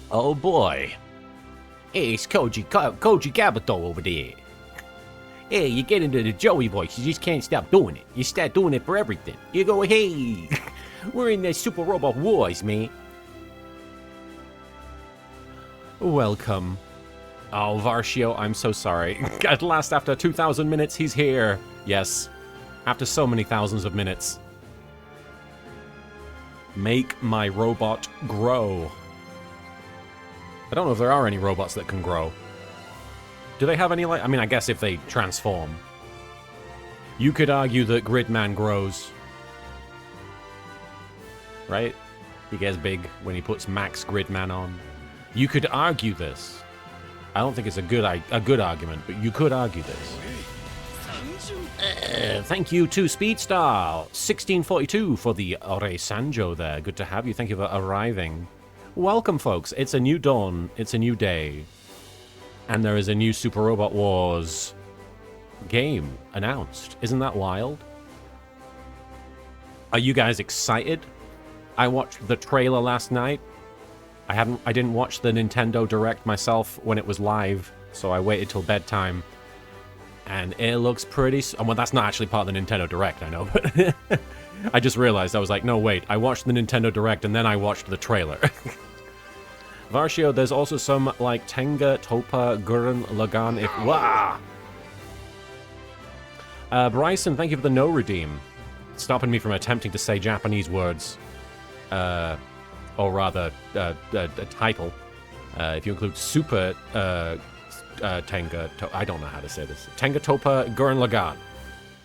Oh boy. Hey, it's Koji Kabuto over there. Hey, you get into the Joey voice, you just can't stop doing it. You start doing it for everything. You go, hey, we're in the Super Robot Wars, man. Welcome. Oh, Varshio, I'm so sorry. At last, after 2,000 minutes, he's here. Yes, after so many thousands of minutes. Make my robot grow. I don't know if there are any robots that can grow. Do they have any, like, I mean, I guess if they transform. You could argue that Gridman grows. Right? He gets big when he puts Max Gridman on. You could argue this. I don't think it's a good argument, but you could argue this. Thank you to Speedstar 1642 for the Ore Sanjo there. Good to have you. Thank you for arriving. Welcome, folks. It's a new dawn. It's a new day. And there is a new Super Robot Wars game announced. Isn't that wild? Are you guys excited? I watched the trailer last night. I didn't watch the Nintendo Direct myself when it was live, so I waited till bedtime. And it looks pretty... well, that's not actually part of the Nintendo Direct, I know, but... I just realized, I was like, no, wait, I watched the Nintendo Direct and then I watched the trailer. Varshio, there's also some, like, Tenga, Topa, Gurren, Lagan, if... Wah! Bryson, thank you for the no redeem. Stopping me from attempting to say Japanese words. Or rather, a title. If you include Super Tenga... I don't know how to say this. Tenga, Topa, Gurren, Lagan.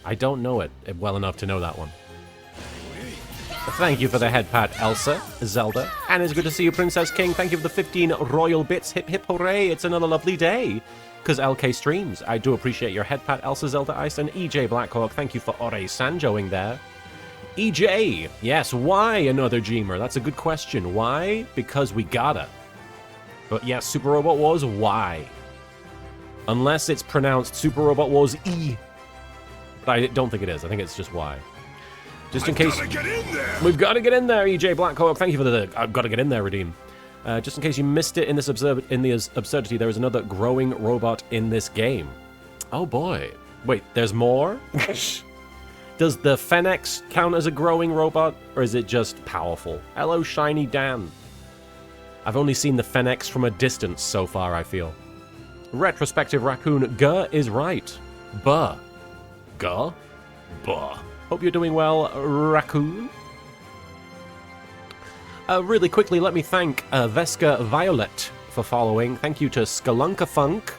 I don't know it well enough to know that one. Thank you for the head pat, Elsa, Zelda, and it's good to see you, Princess King. Thank you for the 15 royal bits. Hip hip hooray, it's another lovely day. Because LK streams. I do appreciate your head pat, Elsa, Zelda, Ice, and EJ Blackhawk. Thank you for Ore Sanjoing there. EJ, yes, why another Jeemer? That's a good question. Why? Because we gotta. But yes, Super Robot Wars, why? Unless it's pronounced Super Robot Wars E. But I don't think it is. I think it's just Y. Just in case... We've got to get in there, EJ Blackhawk. Thank you for the... I've got to get in there, redeem. Just in case you missed it in this absurdity, there is another growing robot in this game. Oh, boy. Wait, there's more? Does the Fennex count as a growing robot, or is it just powerful? Hello, Shiny Dan. I've only seen the Fennex from a distance so far, I feel. Retrospective Raccoon, G is right. Buh. G? Buh. Hope you're doing well, Raccoon. Really quickly, let me thank Vesca Violet for following. Thank you to Skalunka Funk.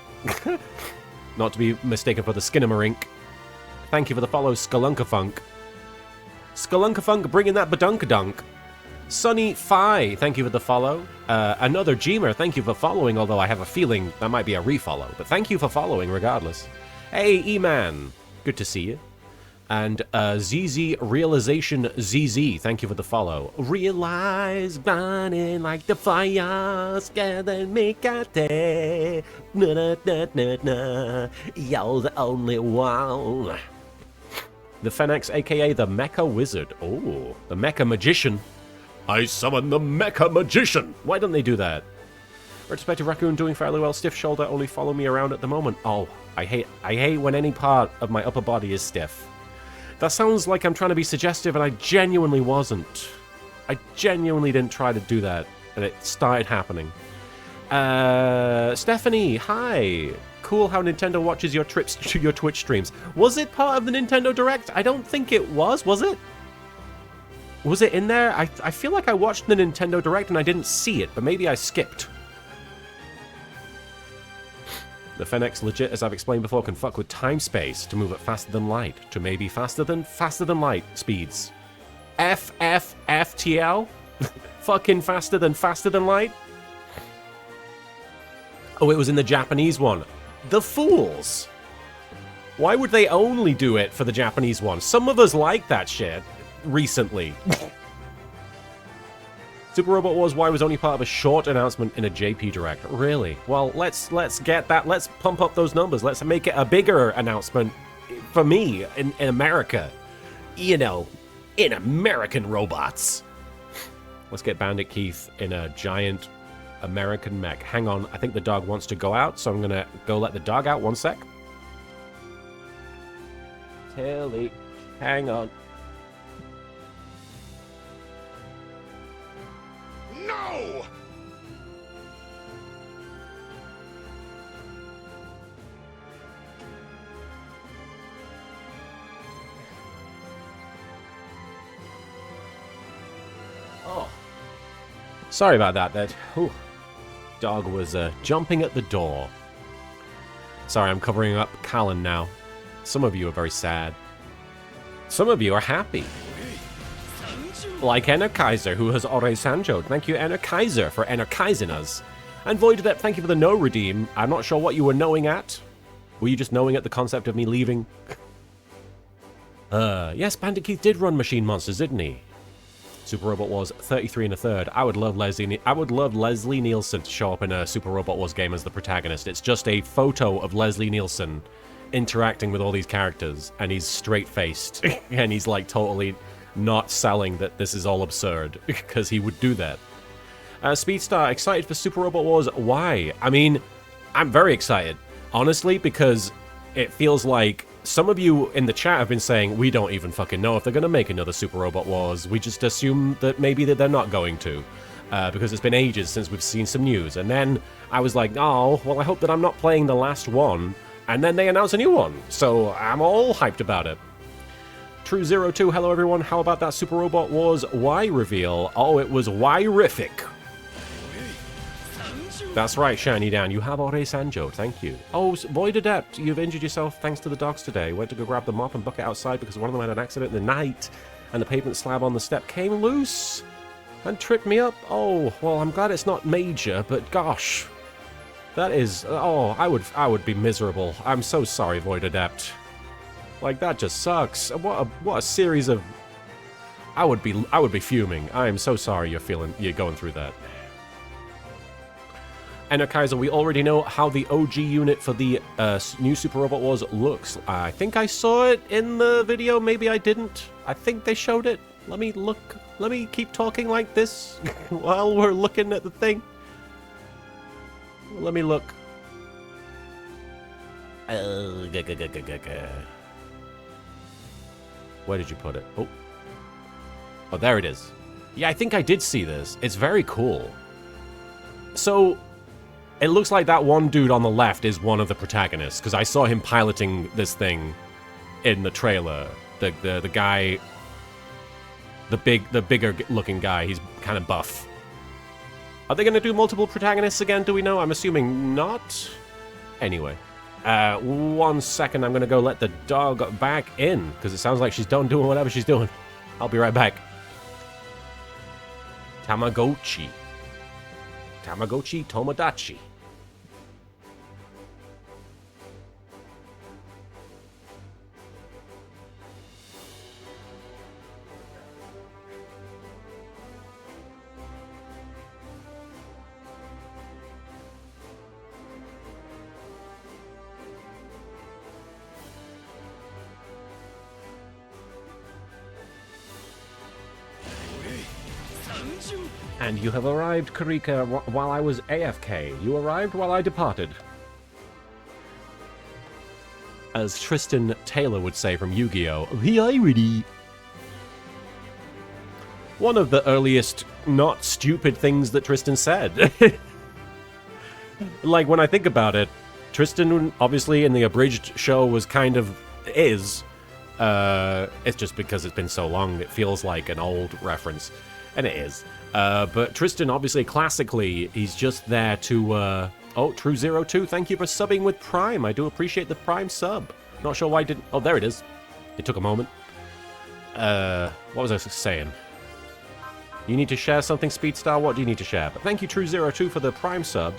Not to be mistaken for the Skinnamarink. Thank you for the follow, Skalunka Funk. Skalunka Funk bringing that badunkadunk. Sunny Fi, thank you for the follow. Another Jeemer, thank you for following, although I have a feeling that might be a refollow. But thank you for following regardless. Hey, E-Man, good to see you. And ZZ Realization ZZ, thank you for the follow. Realize burning like the fire, scared and make a day. Na na na na na. You're the only one. The Fennex, aka the Mecha Wizard. Oh, the Mecha Magician. I summon the Mecha Magician. Why don't they do that? Retrospective Raccoon doing fairly well. Stiff shoulder, only follow me around at the moment. Oh, I hate when any part of my upper body is stiff. That sounds like I'm trying to be suggestive, and I genuinely wasn't. I genuinely didn't try to do that, and it started happening. Stephanie, hi. Cool how Nintendo watches your trips to your Twitch streams. Was it part of the Nintendo Direct? I don't think it was it? Was it in there? I feel like I watched the Nintendo Direct and I didn't see it, but maybe I skipped. The Fennex, legit, as I've explained before, can fuck with time-space to move at faster than light, to maybe faster than light speeds. FTL? Fucking faster than light? Oh, it was in the Japanese one. The fools! Why would they only do it for the Japanese one? Some of us like that shit. Recently. Super Robot Wars Y was only part of a short announcement in a JP Direct. Really? Well, let's get that. Let's pump up those numbers. Let's make it a bigger announcement for me in America. You know, in American robots. Let's get Bandit Keith in a giant American mech. Hang on, I think the dog wants to go out, so I'm gonna go let the dog out. One sec. Tilly, hang on. No! Oh. Sorry about that. That dog was jumping at the door. Sorry, I'm covering up Callan now. Some of you are very sad. Some of you are happy. Like Kaiser, who has already Sanjo. Thank you, Kaiser, for Kaiser us. And Voidadept, thank you for the no redeem. I'm not sure what you were knowing at. Were you just knowing at the concept of me leaving? Yes, Bandit Keith did run Machine Monsters, didn't he? Super Robot Wars 33 and a third. I would love Leslie Nielsen to show up in a Super Robot Wars game as the protagonist. It's just a photo of Leslie Nielsen interacting with all these characters, and he's straight-faced, and he's like totally not selling that this is all absurd, because he would do that. Speedstar, excited for Super Robot Wars? Why? I mean, I'm very excited, honestly, because it feels like some of you in the chat have been saying, we don't even fucking know if they're going to make another Super Robot Wars. We just assume that maybe that they're not going to, because it's been ages since we've seen some news. And then I was like, oh, well, I hope that I'm not playing the last one. And then they announce a new one, so I'm all hyped about it. True02, hello everyone, how about that Super Robot Wars Y reveal? Oh, it was Y-rific. That's right, Shiny Dan, you have Ore Sanjo, thank you. Oh, Void Adept, you've injured yourself thanks to the dogs today. Went to go grab the mop and bucket outside because one of them had an accident in the night, and the pavement slab on the step came loose and tripped me up. Oh, well, I'm glad it's not major, but gosh. That is, oh, I would be miserable. I'm so sorry, Void Adept. Like, that just sucks. What a series of... I would be fuming. I am so sorry you're going through that. And Kaiser, we already know how the OG unit for the new Super Robot Wars looks. I think I saw it in the video, maybe I didn't. I think they showed it. Let me look. Let me keep talking like this while we're looking at the thing. Let me look. Where did you put it? Oh. Oh, there it is. Yeah, I think I did see this. It's very cool. So, it looks like that one dude on the left is one of the protagonists, because I saw him piloting this thing in the trailer. The guy... The bigger looking guy, he's kind of buff. Are they going to do multiple protagonists again, do we know? I'm assuming not. Anyway. 1 second, I'm going to go let the dog back in, because it sounds like she's done doing whatever she's doing. I'll be right back. Tamagotchi. Tamagotchi Tomodachi. And you have arrived, Karika, while I was AFK. You arrived while I departed. As Tristan Taylor would say from Yu-Gi-Oh! The irony! One of the earliest not stupid things that Tristan said. Like, when I think about it, Tristan, obviously, in the abridged show was kind of... is. It's just because it's been so long, it feels like an old reference. And it is. But Tristan, obviously, classically, he's just there to, oh, True02, thank you for subbing with Prime. I do appreciate the Prime sub. Not sure why I didn't... Oh, there it is. It took a moment. What was I saying? You need to share something, Speedstar? What do you need to share? But thank you, True02, for the Prime sub.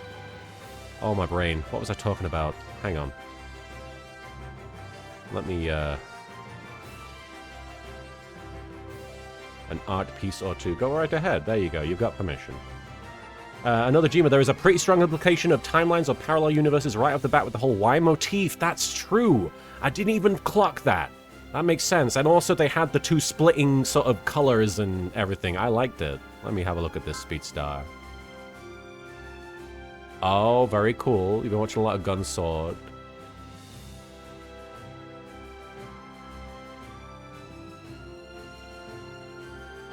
Oh, my brain. What was I talking about? Hang on. Let me, an art piece or two. Go right ahead. There you go. You've got permission. Another Gma. There is a pretty strong implication of timelines or parallel universes right off the bat with the whole Y motif. That's true. I didn't even clock that. That makes sense. And also they had the two splitting sort of colors and everything. I liked it. Let me have a look at this Speedstar. Oh, very cool. You've been watching a lot of Gunsword.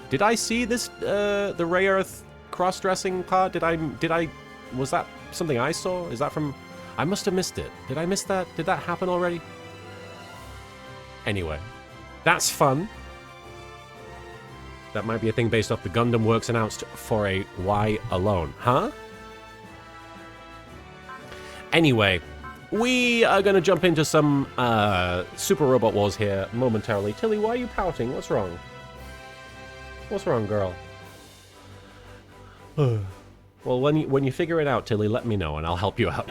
Did I see this, the Ray Earth cross-dressing part? Was that something I saw? Is that from... I must have missed it. Did I miss that? Did that happen already? Anyway, that's fun. That might be a thing based off the Gundam Works announced for a Y alone. Huh? Anyway, we are going to jump into some Super Robot Wars here momentarily. Tilly, why are you pouting? What's wrong? What's wrong, girl? Well, when you figure it out, Tilly, let me know and I'll help you out.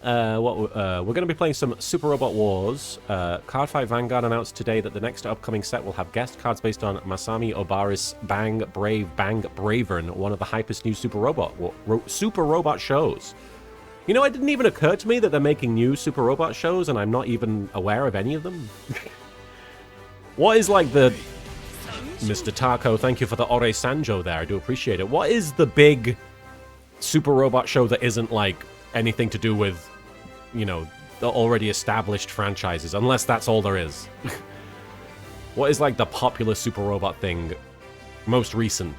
We're going to be playing some Super Robot Wars. Cardfight Vanguard announced today that the next upcoming set will have guest cards based on Masami Obari's Bang Bravern, one of the hypest new Super Robot shows. You know, it didn't even occur to me that they're making new Super Robot shows and I'm not even aware of any of them. What is like the... Mr. Taco, thank you for the Ore Sanjo there. I do appreciate it. What is the big Super Robot show that isn't like anything to do with, you know, the already established franchises? Unless that's all there is. What is like the popular Super Robot thing? Most recent.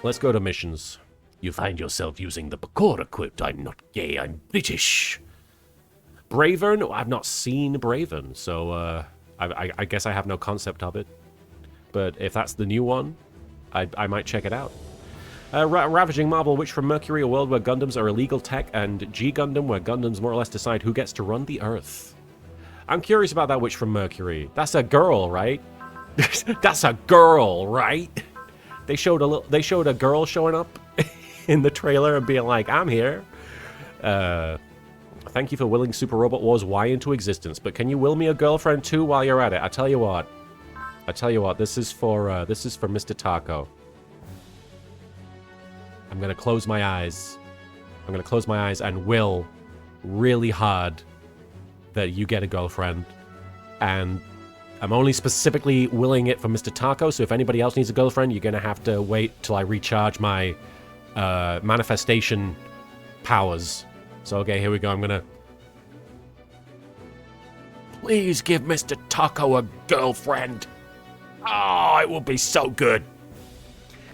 Let's go to missions. You find yourself using the Bakor equipped. I'm not gay, I'm British. Bravern? I've not seen Bravern, so I guess I have no concept of it. But if that's the new one, I might check it out. Ravaging Marvel Witch from Mercury, a world where Gundams are illegal tech, and G Gundam, where Gundams more or less decide who gets to run the Earth. I'm curious about that Witch from Mercury. That's a girl, right? That's a girl, right? They showed a girl showing up in the trailer and being like, I'm here. Thank you for willing Super Robot Wars Y into existence, but can you will me a girlfriend too while you're at it? I tell you what, this is for Mr. Taco. I'm gonna close my eyes. I'm gonna close my eyes and will really hard that you get a girlfriend. And I'm only specifically willing it for Mr. Taco, so if anybody else needs a girlfriend, you're gonna have to wait till I recharge my manifestation powers. So okay, here we go. I'm gonna... Please give Mr. Taco a girlfriend. Oh, it will be so good.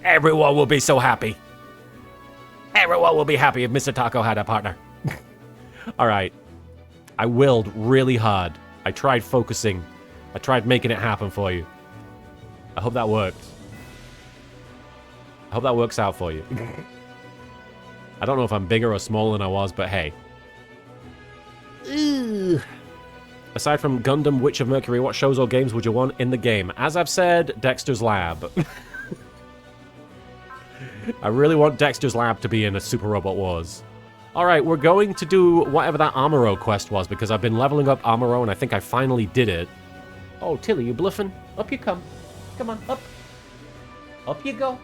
Everyone will be so happy. Everyone will be happy if Mr. Taco had a partner. Alright. I willed really hard. I tried focusing. I tried making it happen for you. I hope that worked. I hope that works out for you. I don't know if I'm bigger or smaller than I was, but hey. Ugh. Aside from Gundam Witch of Mercury, what shows or games would you want in the game? As I've said, Dexter's Lab. I really want Dexter's Lab to be in a Super Robot Wars. Alright, we're going to do whatever that Amuro quest was, because I've been leveling up Amuro, and I think I finally did it. Oh, Tilly, you bluffing? Up you come. Come on, up. Up you go.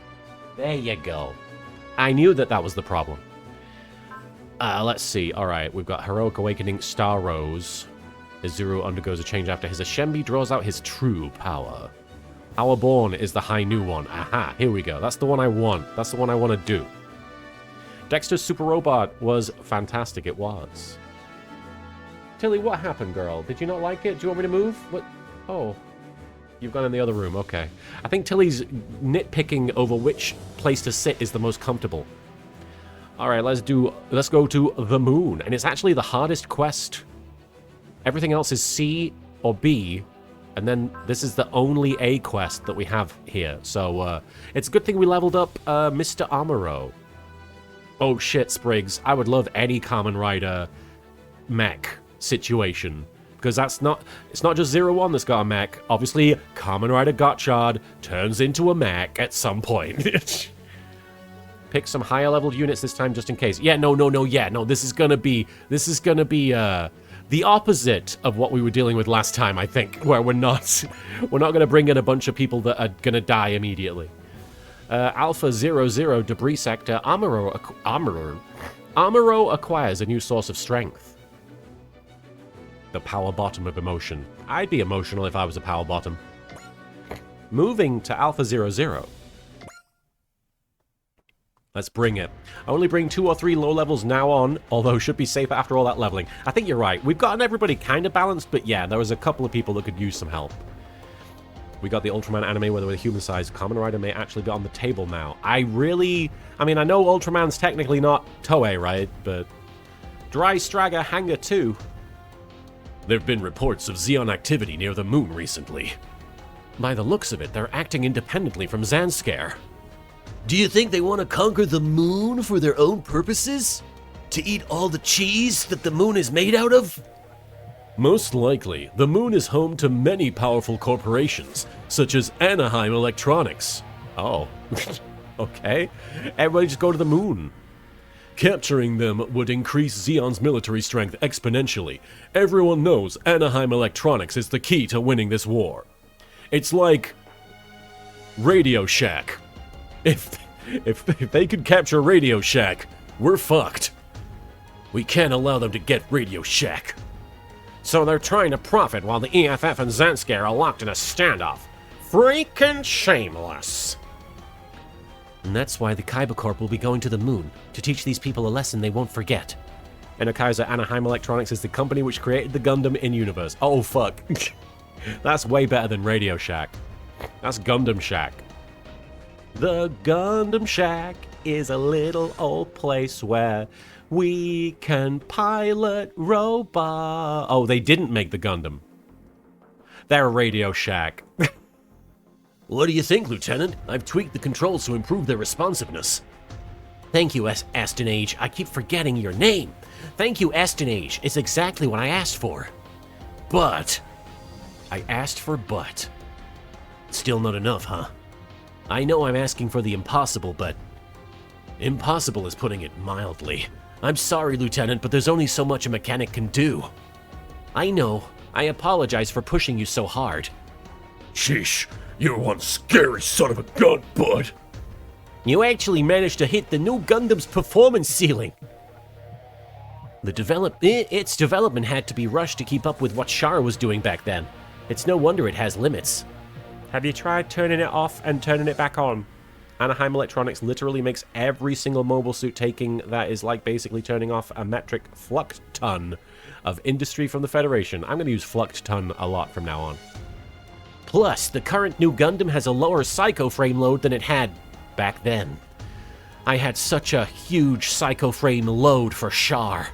There you go. I knew that was the problem. Let's see. Alright, we've got Heroic Awakening Star Rose. Izuru undergoes a change after his Ashembi draws out his true power. Our Born is the high new one. Aha, here we go. That's the one I want. That's the one I want to do. Dexter's Super Robot was fantastic. It was. Tilly, what happened, girl? Did you not like it? Do you want me to move? What? Oh. You've gone in the other room. Okay. I think Tilly's nitpicking over which place to sit is the most comfortable. Alright, let's go to the moon. And it's actually the hardest quest. Everything else is C or B. And then this is the only A quest that we have here. So, it's a good thing we leveled up Mr. Amuro. Oh shit, Spriggs. I would love any Kamen Rider mech situation. Because it's not just 01 that's got a mech. Obviously, Kamen Rider Gotchard turns into a mech at some point. Pick some higher leveled units this time just in case. Yeah, no, this is gonna be the opposite of what we were dealing with last time, I think, where we're not gonna bring in a bunch of people that are gonna die immediately. Alpha 00 Debris Sector, Amuro acquires a new source of strength. The power bottom of emotion. I'd be emotional if I was a power bottom. Moving to Alpha 00. Let's bring it. Only bring 2 or 3 low levels now on, although should be safe after all that leveling. I think you're right. We've gotten everybody kind of balanced, but yeah, there was a couple of people that could use some help. We got the Ultraman anime where the human-sized Kamen Rider may actually be on the table now. I mean, I know Ultraman's technically not Toei, right? But Dry Stragger Hanger 2. There have been reports of Zeon activity near the moon recently. By the looks of it, they're acting independently from Zanskare. Do you think they want to conquer the moon for their own purposes? To eat all the cheese that the moon is made out of? Most likely, the moon is home to many powerful corporations, such as Anaheim Electronics. Oh, okay. Everybody just go to the moon. Capturing them would increase Zeon's military strength exponentially. Everyone knows Anaheim Electronics is the key to winning this war. It's like Radio Shack. If they could capture Radio Shack, we're fucked. We can't allow them to get Radio Shack. So they're trying to profit while the EFF and Zanskare are locked in a standoff. Freaking shameless. And that's why the Kaiba Corp will be going to the moon, to teach these people a lesson they won't forget. Kaiser Anaheim Electronics is the company which created the Gundam in-universe. Oh, fuck. That's way better than Radio Shack. That's Gundam Shack. The Gundam Shack is a little old place where we can pilot robots. Oh, they didn't make the Gundam. They're Radio Shack. What do you think, Lieutenant? I've tweaked the controls to improve their responsiveness. Thank you, Astonage. I keep forgetting your name. Thank you, Astonage. It's exactly what I asked for. But... I asked for but. Still not enough, huh? I know I'm asking for the impossible, but... Impossible is putting it mildly. I'm sorry, Lieutenant, but there's only so much a mechanic can do. I know. I apologize for pushing you so hard. Sheesh, you're one scary son of a gun, bud. You actually managed to hit the new Gundam's performance ceiling. Its development had to be rushed to keep up with what Chara was doing back then. It's no wonder it has limits. Have you tried turning it off and turning it back on? Anaheim Electronics literally makes every single mobile suit taking that is like basically turning off a metric flux ton of industry from the Federation. I'm going to use flux ton a lot from now on. Plus, the current new Gundam has a lower psycho frame load than it had back then. I had such a huge psycho frame load for Char.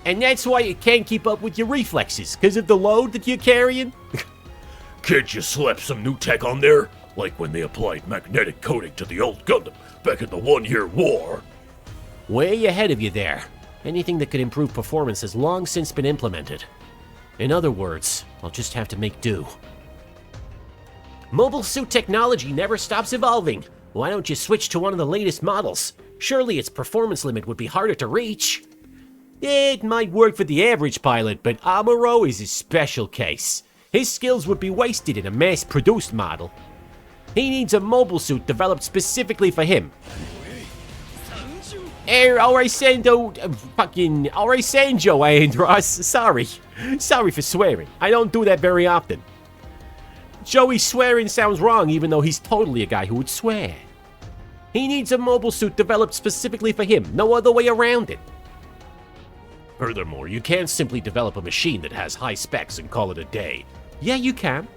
And that's why it can't keep up with your reflexes, because of the load that you're carrying? Can't you slap some new tech on there? Like when they applied magnetic coating to the old Gundam back in the 1-year war. Way ahead of you there. Anything that could improve performance has long since been implemented. In other words, I'll just have to make do. Mobile suit technology never stops evolving. Why don't you switch to one of the latest models? Surely its performance limit would be harder to reach. It might work for the average pilot, but Amuro is a special case. His skills would be wasted in a mass-produced model. He needs a mobile suit developed specifically for him. Alright, Sanjo, Andros. Sorry for swearing. I don't do that very often. Joey swearing sounds wrong, even though he's totally a guy who would swear. He needs a mobile suit developed specifically for him. No other way around it. Furthermore, you can't simply develop a machine that has high specs and call it a day. Yeah, you can.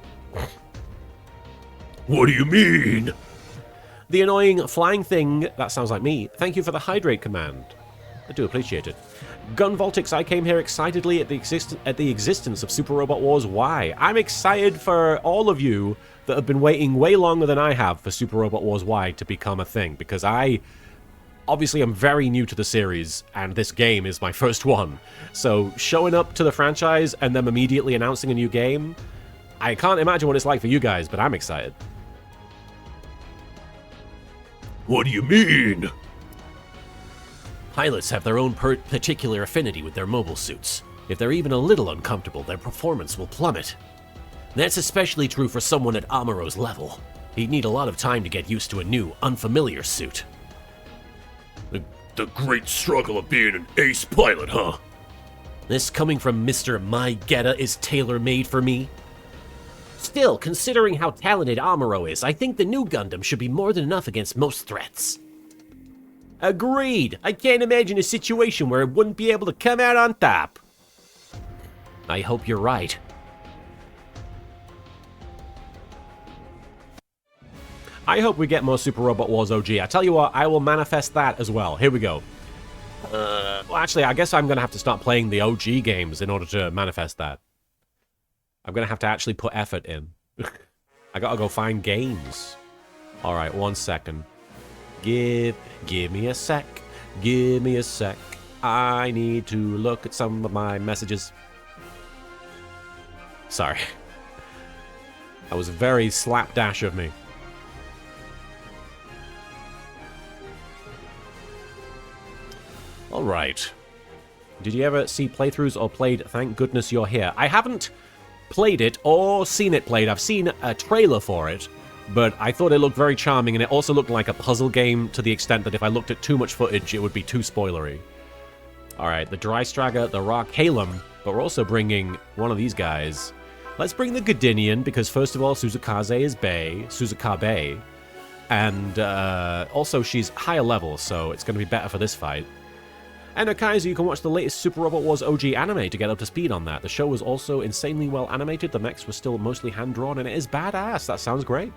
What do you mean? The annoying flying thing, that sounds like me. Thank you for the hydrate command. I do appreciate it. Gunvoltix, I came here excitedly at the existence of Super Robot Wars Y. I'm excited for all of you that have been waiting way longer than I have for Super Robot Wars Y to become a thing, because I obviously am very new to the series, and this game is my first one. So showing up to the franchise and them immediately announcing a new game, I can't imagine what it's like for you guys, but I'm excited. What do you mean? Pilots have their own particular affinity with their mobile suits. If they're even a little uncomfortable, their performance will plummet. That's especially true for someone at Amuro's level. He'd need a lot of time to get used to a new, unfamiliar suit. The great struggle of being an ace pilot, huh? This coming from Mr. My Geta is tailor-made for me? Still, considering how talented Amuro is, I think the new Gundam should be more than enough against most threats. Agreed. I can't imagine a situation where it wouldn't be able to come out on top. I hope you're right. I hope we get more Super Robot Wars OG. I tell you what, I will manifest that as well. Here we go. Well, actually, I guess I'm going to have to start playing the OG games in order to manifest that. I'm going to have to actually put effort in. I got to go find games. All right, 1 second. Give me a sec. Give me a sec. I need to look at some of my messages. Sorry. That was very slapdash of me. Alright. Did you ever see playthroughs or played Thank Goodness You're Here? I haven't played it or seen it played. I've seen a trailer for it, but I thought it looked very charming, and it also looked like a puzzle game to the extent that if I looked at too much footage, it would be too spoilery. Alright, the Dry Stragger, the Rock Halem, but we're also bringing one of these guys. Let's bring the Godinian, because first of all, Suzukaze is Suzukabe, and also she's higher level, so it's going to be better for this fight. And Kaiser, you can watch the latest Super Robot Wars OG anime to get up to speed on that. The show was also insanely well animated, the mechs were still mostly hand-drawn, and it is badass. That sounds great.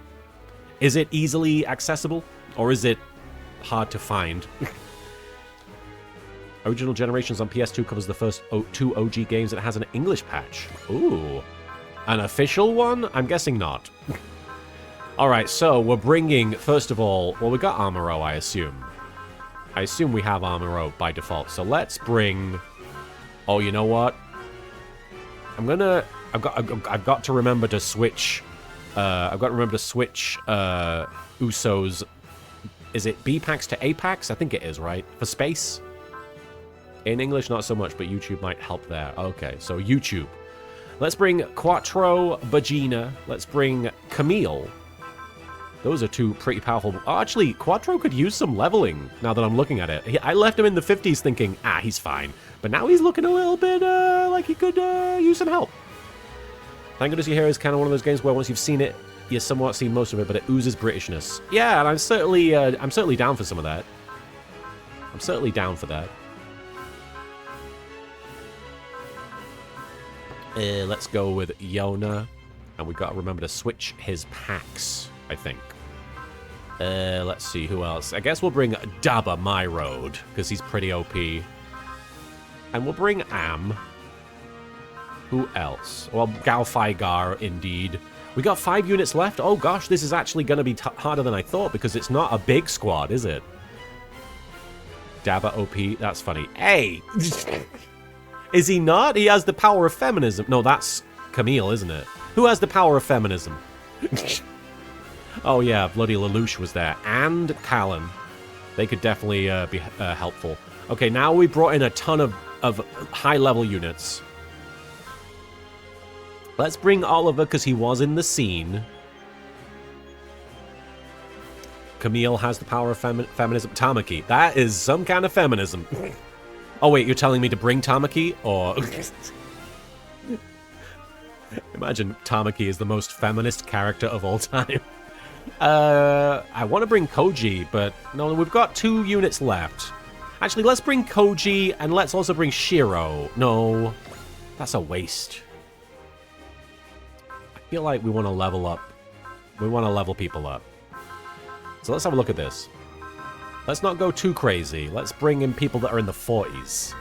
Is it easily accessible, or is it hard to find? Original Generations on PS2 covers the first 2 OG games. It has an English patch. Ooh. An official one? I'm guessing not. Alright, so we're bringing, first of all, well, we got Amuro, I assume. I assume we have Amuro by default. So let's bring... Oh, you know what? I've got to remember to switch... I've got to remember to switch Uso's... Is it B packs to A packs? I think it is, right? For space? In English, not so much, but YouTube might help there. Okay, so YouTube. Let's bring Quattro Vagina. Let's bring Camille. Those are 2 pretty powerful... Oh, actually, Quattro could use some leveling, now that I'm looking at it. I left him in the 50s thinking, he's fine. But now he's looking a little bit like he could use some help. Thank Goodness You're Here is kind of one of those games where once you've seen it, you've somewhat seen most of it, but it oozes Britishness. Yeah, and I'm certainly down for some of that. I'm certainly down for that. Let's go with Yona. And we've got to remember to switch his packs, I think. Let's see, who else? I guess we'll bring Dabba My Road, because he's pretty OP. And we'll bring Am. Who else? Well, Galfaigar, indeed. We got 5 units left? Oh gosh, this is actually going to be harder than I thought, because it's not a big squad, is it? Dabba OP, that's funny. Hey! Is he not? He has the power of feminism. No, that's Camille, isn't it? Who has the power of feminism? Oh yeah, bloody Lelouch was there. And Callan. They could definitely be helpful. Okay, now we brought in a ton of high-level units. Let's bring Oliver, because he was in the scene. Camille has the power of feminism. Tamaki. That is some kind of feminism. Oh wait, you're telling me to bring Tamaki? Or... Imagine Tamaki is the most feminist character of all time. I want to bring Koji, but no, we've got 2 units left. Actually, let's bring Koji, and let's also bring Shiro. No, that's a waste. I feel like we want to level up. We want to level people up. So let's have a look at this. Let's not go too crazy. Let's bring in people that are in the 40s.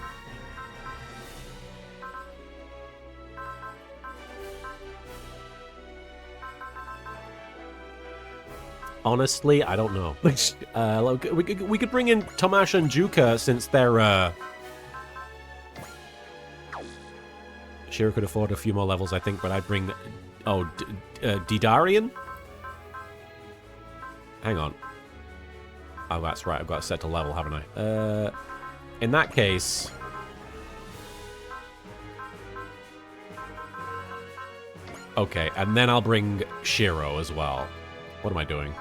Honestly, I don't know. We could bring in Tomasz and Juka since they're... Shiro could afford a few more levels, I think, but I'd bring... Oh, Didarian? Hang on. Oh, that's right. I've got it set to level, haven't I? In that case... Okay, and then I'll bring Shiro as well. What am I doing?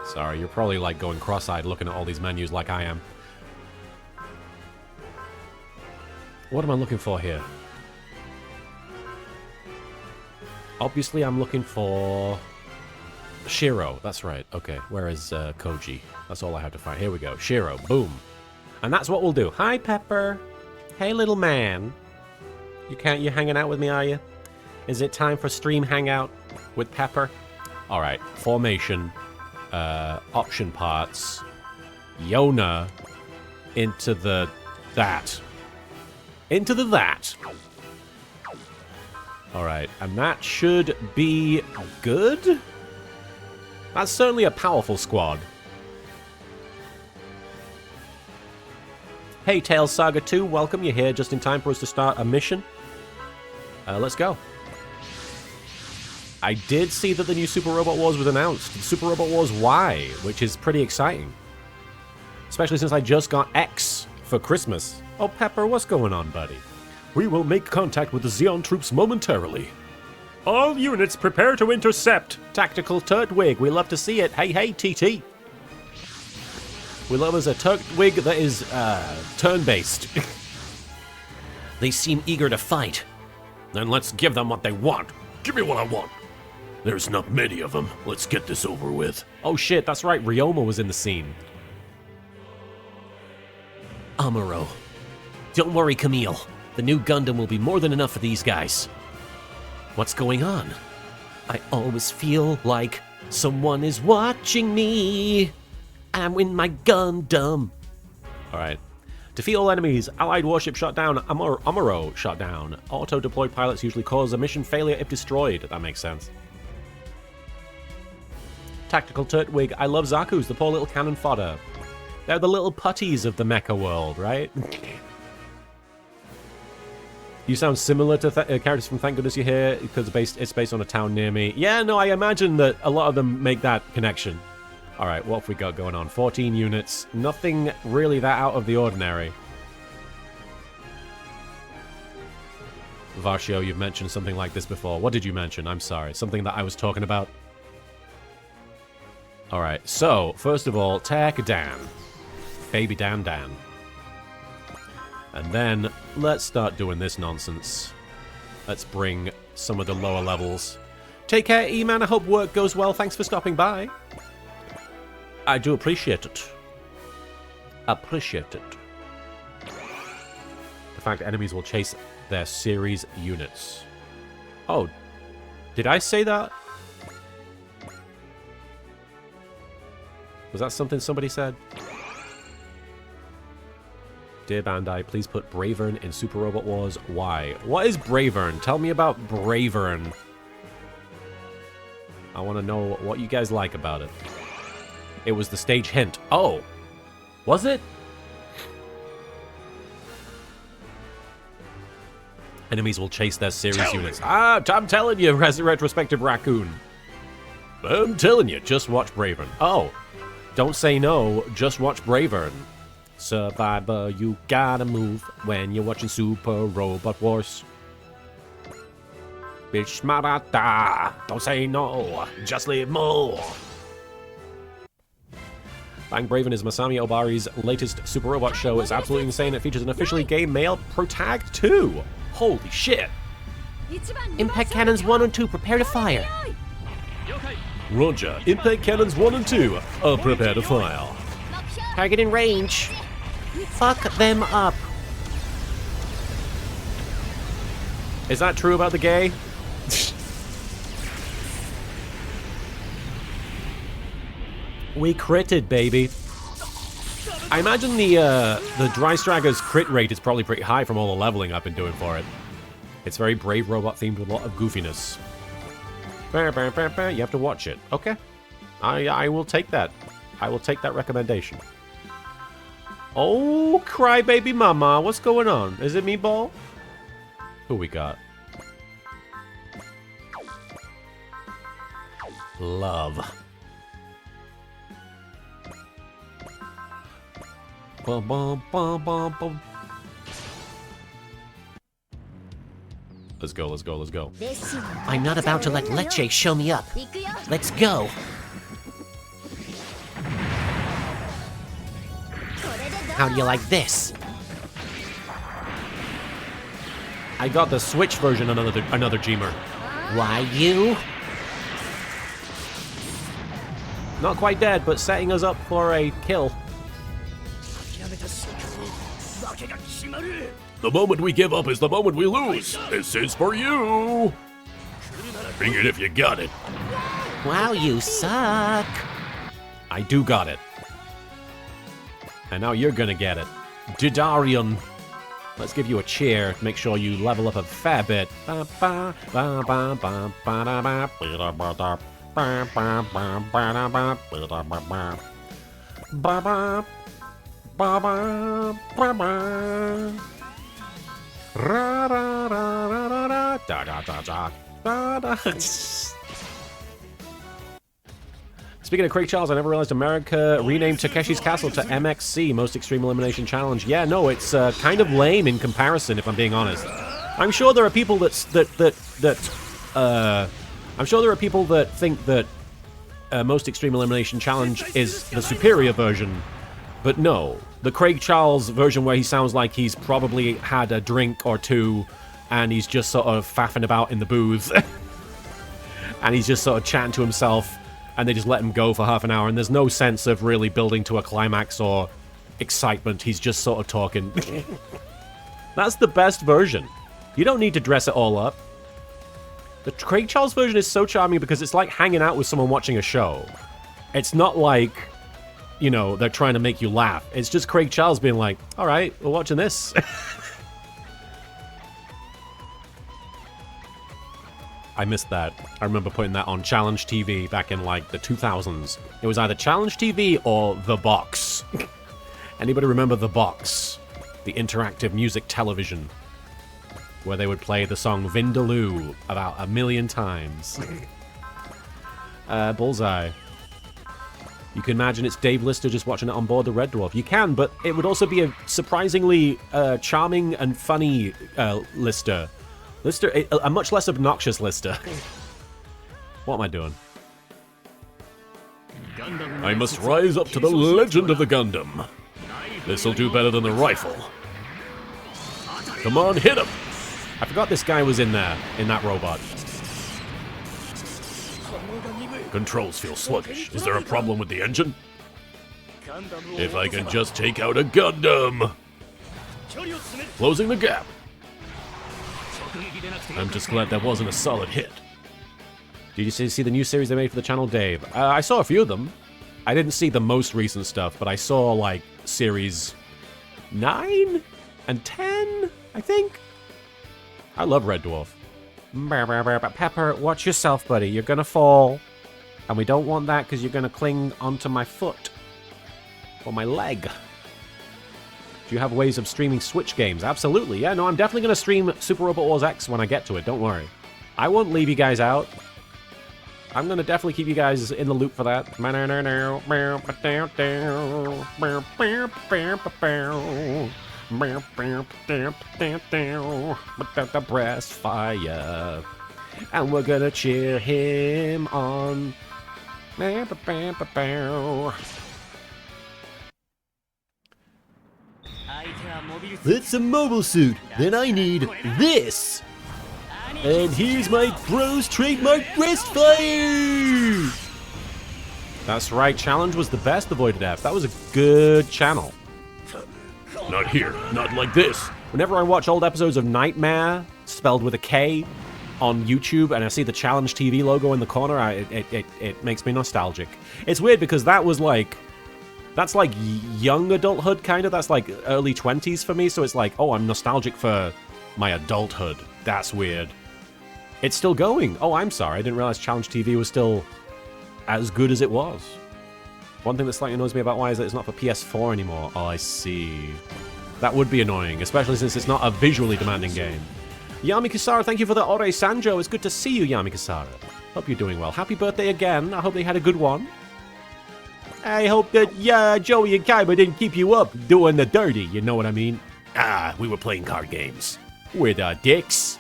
Sorry, you're probably like going cross-eyed looking at all these menus like I am. What am I looking for here? Obviously, I'm looking for... Shiro, that's right. Okay, where is Koji? That's all I have to find. Here we go. Shiro, boom. And that's what we'll do. Hi, Pepper. Hey, little man. You hanging out with me, are you? Is it time for stream hangout with Pepper? All right, formation, option parts, Yona into the that. Into the that. All right, and that should be good? That's certainly a powerful squad. Hey, Tales Saga 2, welcome. You're here just in time for us to start a mission. Let's go. I did see that the new Super Robot Wars was announced. Super Robot Wars Y, which is pretty exciting. Especially since I just got X for Christmas. Oh, Pepper, what's going on, buddy? We will make contact with the Xeon troops momentarily. All units prepare to intercept. Tactical Turtwig, we love to see it. Hey, hey, TT. We love us a Turtwig that is turn-based. They seem eager to fight. Then let's give them what they want. Give me what I want. There's not many of them. Let's get this over with. Oh shit, that's right, Ryoma was in the scene. Amuro. Don't worry, Camille. The new Gundam will be more than enough for these guys. What's going on? I always feel like someone is watching me. I'm in my Gundam. Alright. Defeat all enemies. Allied warship shot down. Amuro shot down. Auto-deployed pilots usually cause a mission failure if destroyed. That makes sense. Tactical Turtwig. I love Zaku's, the poor little cannon fodder. They're the little putties of the mecha world, right? You sound similar to characters from Thank Goodness You're Here, because it's based on a town near me. Yeah, no, I imagine that a lot of them make that connection. Alright, what have we got going on? 14 units. Nothing really that out of the ordinary. Varshio, you've mentioned something like this before. What did you mention? I'm sorry. Something that I was talking about? Alright, so, first of all, Tech Dan. Baby Dan Dan. And then, let's start doing this nonsense. Let's bring some of the lower levels. Take care, E-Man. I hope work goes well. Thanks for stopping by. I do appreciate it. Appreciate it. The fact that enemies will chase their series units. Oh, did I say that? Was that something somebody said? Dear Bandai, please put Bravern in Super Robot Wars Y. What is Bravern? Tell me about Bravern. I want to know what you guys like about it. It was the stage hint. Oh! Was it? Enemies will chase their series units. Ah, I'm telling you, Retrospective Raccoon. I'm telling you, just watch Bravern. Oh, don't say no, just watch Bravern. Survivor, you gotta move when you're watching Super Robot Wars. Bitch, marata, don't say no, just leave more. Bang Braven is Masami Obari's latest Super Robot show. It's absolutely insane. It features an officially gay male protag too. Holy shit. Impact cannons 1 and 2, prepare to fire. Roger. Impact cannons 1 and 2 are prepared to fire. Target in range. Fuck them up. Is that true about the gay? We critted, baby. I imagine the Dry Stragger's crit rate is probably pretty high from all the leveling I've been doing for it. It's very Brave Robot themed with a lot of goofiness. You have to watch it. Okay. I will take that. I will take that recommendation. Oh, crybaby mama. What's going on? Is it Meatball? Who we got? Love. Bum, bum, bum, bum, bum. Let's go, let's go, let's go. I'm not about to let Lecce show me up. Let's go. How do you like this? I got the Switch version, another Jeemer. Why you? Not quite dead, but setting us up for a kill. The moment we give up is the moment we lose. This is for you. Bring it if you got it. Wow, you suck. I do got it. And now you're gonna get it. Jidarion. Let's give you a cheer to make sure you level up a fair bit. Speaking of Craig Charles, I never realized America renamed Takeshi's Castle to MXC, Most Extreme Elimination Challenge. Yeah, no, it's kind of lame in comparison, if I'm being honest. I'm sure there are people I'm sure there are people that think that Most Extreme Elimination Challenge is the superior version, but no. The Craig Charles version where he sounds like he's probably had a drink or two and he's just sort of faffing about in the booth and he's just sort of chatting to himself and they just let him go for half an hour and there's no sense of really building to a climax or excitement. He's just sort of talking. That's the best version. You don't need to dress it all up. The Craig Charles version is so charming because it's like hanging out with someone watching a show. It's not like, you know, they're trying to make you laugh. It's just Craig Charles being like, all right, we're watching this. I missed that. I remember putting that on Challenge TV back in, like, the 2000s. It was either Challenge TV or The Box. Anybody remember The Box? The interactive music television. Where they would play the song Vindaloo about 1,000,000 times. Bullseye. You can imagine it's Dave Lister just watching it on board the Red Dwarf. You can, but it would also be a surprisingly charming and funny Lister. A much less obnoxious Lister. What am I doing? I must rise up to the legend of the Gundam. This'll do better than the rifle. Come on, hit him! I forgot this guy was in there, in that robot. Controls feel sluggish. Is there a problem with the engine? If I can just take out a Gundam! Closing the gap. I'm just glad that wasn't a solid hit. Did you see the new series they made for the channel, Dave? I saw a few of them. I didn't see the most recent stuff, but I saw, like, series 9 and 10, I think? I love Red Dwarf. Pepper, watch yourself, buddy. You're gonna fall. And we don't want that because you're gonna cling onto my foot. Or my leg. Do you have ways of streaming Switch games? Absolutely. Yeah, no, I'm definitely going to stream Super Robot Wars X when I get to it. Don't worry. I won't leave you guys out. I'm going to definitely keep you guys in the loop for that. The breast fire. And we're going to cheer him on. That's a mobile suit. Then I need this. And here's my bro's trademark breast fire. That's right. Challenge was the best Avoided F. That was a good channel. Not here. Not like this. Whenever I watch old episodes of Nightmare, spelled with a K, on YouTube, and I see the Challenge TV logo in the corner, it makes me nostalgic. It's weird because that's like young adulthood, kind of. That's like early 20s for me, so it's like, oh, I'm nostalgic for my adulthood. That's weird. It's still going. Oh, I'm sorry. I didn't realize Challenge TV was still as good as it was. One thing that slightly annoys me about why is that it's not for PS4 anymore. Oh, I see. That would be annoying, especially since it's not a visually demanding game. Yami Kisara, thank you for the Ore Sanjo. It's good to see you, Yami Kisara. Hope you're doing well. Happy birthday again. I hope they had a good one. I hope that, Joey and Kaiba didn't keep you up doing the dirty, you know what I mean? Ah, we were playing card games. With our dicks.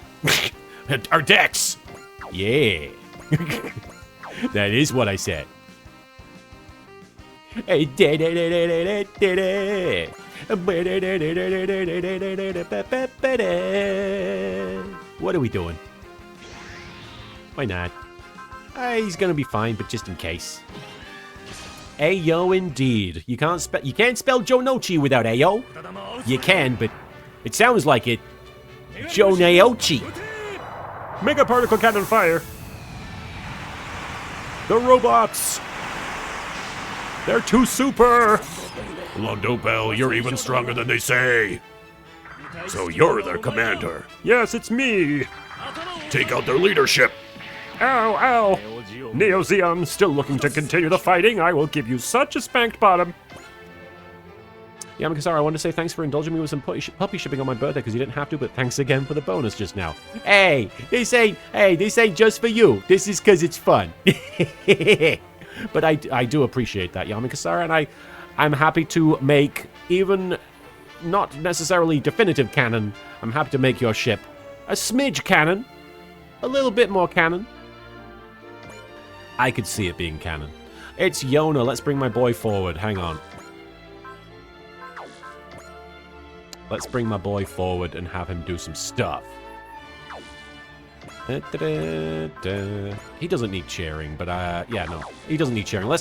Our decks! Yeah. That is what I said. What are we doing? Why not? He's gonna be fine, but just in case. Ayo indeed. You can't spell Jonochi without Ayo. You can, but it sounds like it. Joneochi. Mega particle cannon fire. The robots. They're too super. Londo pal, you're even stronger than they say. So you're their commander. Yes, it's me. Take out their leadership. Ow, ow. Neo Zeon, still looking to continue the fighting? I will give you such a spanked bottom. Yamakasara, I want to say thanks for indulging me with some puppy shipping on my birthday because you didn't have to, but thanks again for the bonus just now. Hey, this ain't just for you. This is because it's fun. But I do appreciate that, Yamakasara, and I'm happy to make, even not necessarily definitive canon, I'm happy to make your ship a smidge canon. A little bit more canon. I could see it being canon. It's Yona. Let's bring my boy forward. Hang on. Let's bring my boy forward and have him do some stuff. He doesn't need cheering, but yeah, no. He doesn't need cheering.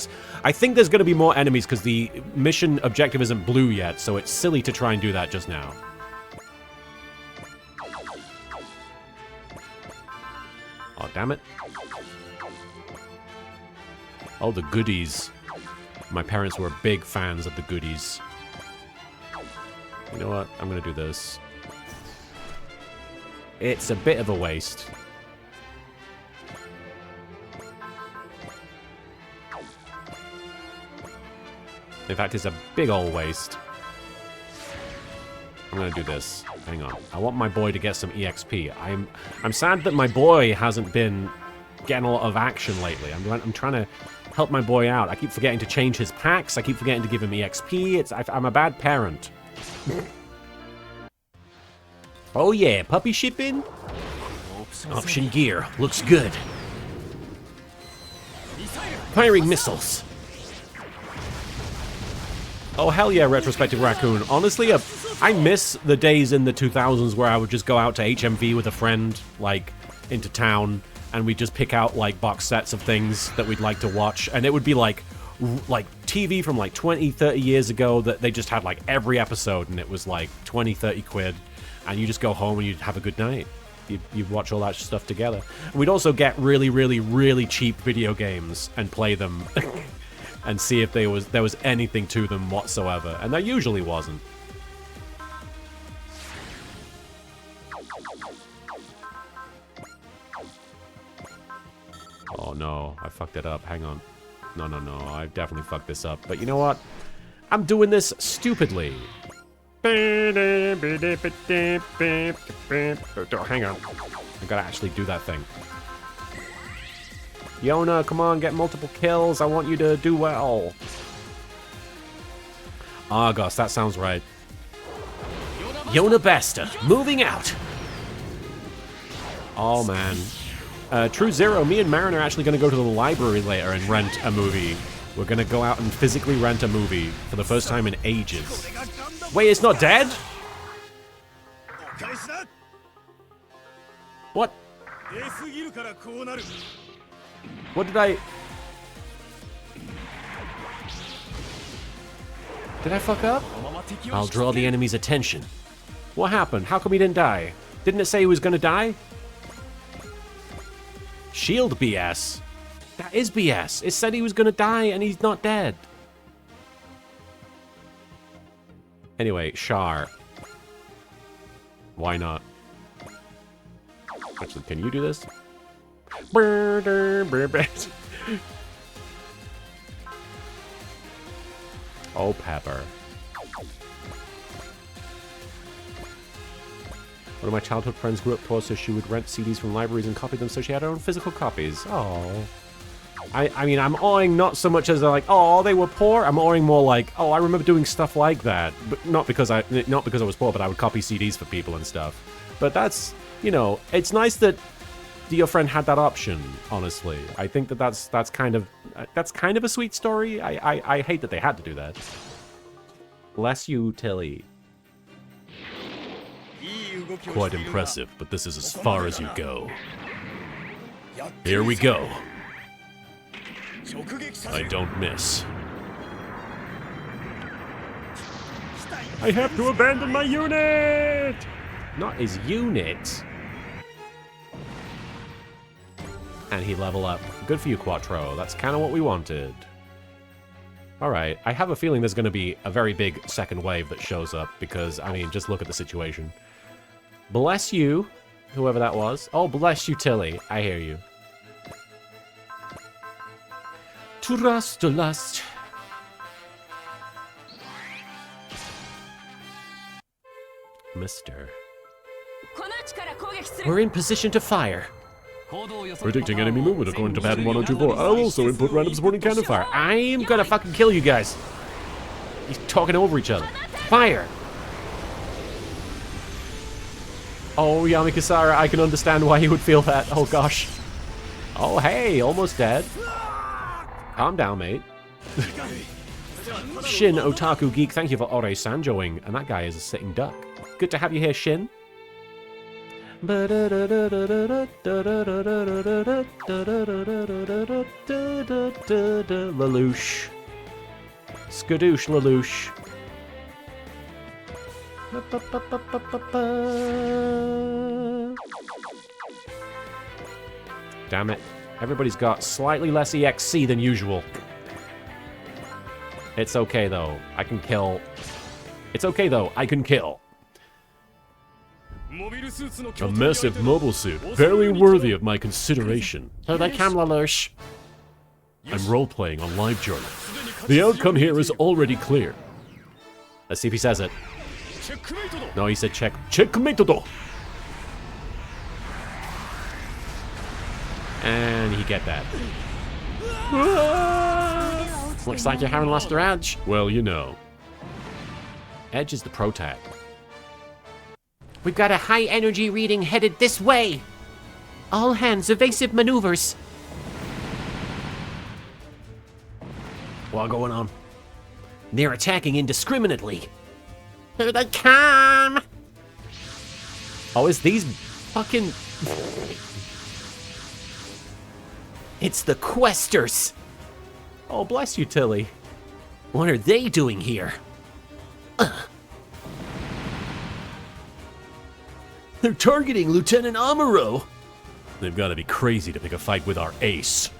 I think there's going to be more enemies because the mission objective isn't blue yet, so it's silly to try and do that just now. Oh, damn it. Oh, the goodies. My parents were big fans of the goodies. You know what? I'm going to do this. It's a bit of a waste. In fact, it's a big old waste. I'm going to do this. Hang on. I want my boy to get some EXP. I'm sad that my boy hasn't been getting a lot of action lately. I'm trying to help my boy out. I keep forgetting to change his packs. I keep forgetting to give him EXP. I'm a bad parent. Oh yeah, puppy shipping? Option gear. Looks good. Firing missiles. Oh hell yeah, Retrospective Raccoon. Honestly, I miss the days in the 2000s where I would just go out to HMV with a friend, like, into town, and we'd just pick out, like, box sets of things that we'd like to watch, and it would be, like TV from, like, 20, 30 years ago that they just had, like, every episode, and it was, like, 20, 30 quid, and you just go home and you'd have a good night. You'd watch all that stuff together. And we'd also get really, really, really cheap video games and play them and see if there was anything to them whatsoever, and there usually wasn't. Oh no, I fucked it up. Hang on. No, I definitely fucked this up. But you know what? I'm doing this stupidly. Hang on. I gotta actually do that thing. Yona, come on, get multiple kills. I want you to do well. Argos, that sounds right. Yona Basta, moving out. Oh, man. True Zero, me and Marin are actually going to go to the library later and rent a movie. We're going to go out and physically rent a movie for the first time in ages. Wait, it's not dead? What? What did I... Did I fuck up? I'll draw the enemy's attention. What happened? How come he didn't die? Didn't it say he was gonna die? Shield BS. That is BS. It said he was gonna die and he's not dead. Anyway, Char. Why not? Actually, can you do this? Oh, Pepper. One of my childhood friends grew up poor, so she would rent CDs from libraries and copy them so she had her own physical copies. Oh. I mean, I'm awing not so much as like, oh, they were poor. I'm awing more like, oh, I remember doing stuff like that. But not because I was poor, but I would copy CDs for people and stuff. But that's, you know, it's nice that your friend had that option, honestly. I think that's kind of a sweet story. I hate that they had to do that. Bless you, Tilly. Quite impressive, but this is as far as you go. Here we go. I don't miss. I have to abandon my unit! Not his unit. And he level up. Good for you, Quattro. That's kind of what we wanted. Alright, I have a feeling there's going to be a very big second wave that shows up because, I mean, just look at the situation. Bless you, whoever that was. Oh, bless you, Tilly. I hear you. Trust to lust. Mister. We're in position to fire. Predicting enemy movement according to pattern 1024. I'll also input random supporting cannon fire. I'm gonna fucking kill you guys. He's talking over each other. Fire! Oh, Yamikasara, I can understand why he would feel that. Oh, gosh. Oh, hey, almost dead. Calm down, mate. Shin Otaku Geek, thank you for Ore Sanjoing. And that guy is a sitting duck. Good to have you here, Shin. Lelouch. Skadoosh Lelouch. Damn it. Everybody's got slightly less EXC than usual. It's okay, though. I can kill. It's okay, though. I can kill. A massive mobile suit, very worthy of my consideration. So they come, Lelouch. I'm role-playing on LiveJournal. The outcome here is already clear. Let's see if he says it. No, he said check. Checkmate! And he get that. Looks like you haven't lost your edge. Well, you know. Edge is the protag. We've got a high energy reading headed this way. All hands, evasive maneuvers. What going on? They're attacking indiscriminately. Here they come. Oh, it's these fucking... It's the Questers. Oh, bless you, Tilly. What are they doing here? They're targeting Lieutenant Amuro. They've got to be crazy to pick a fight with our ace.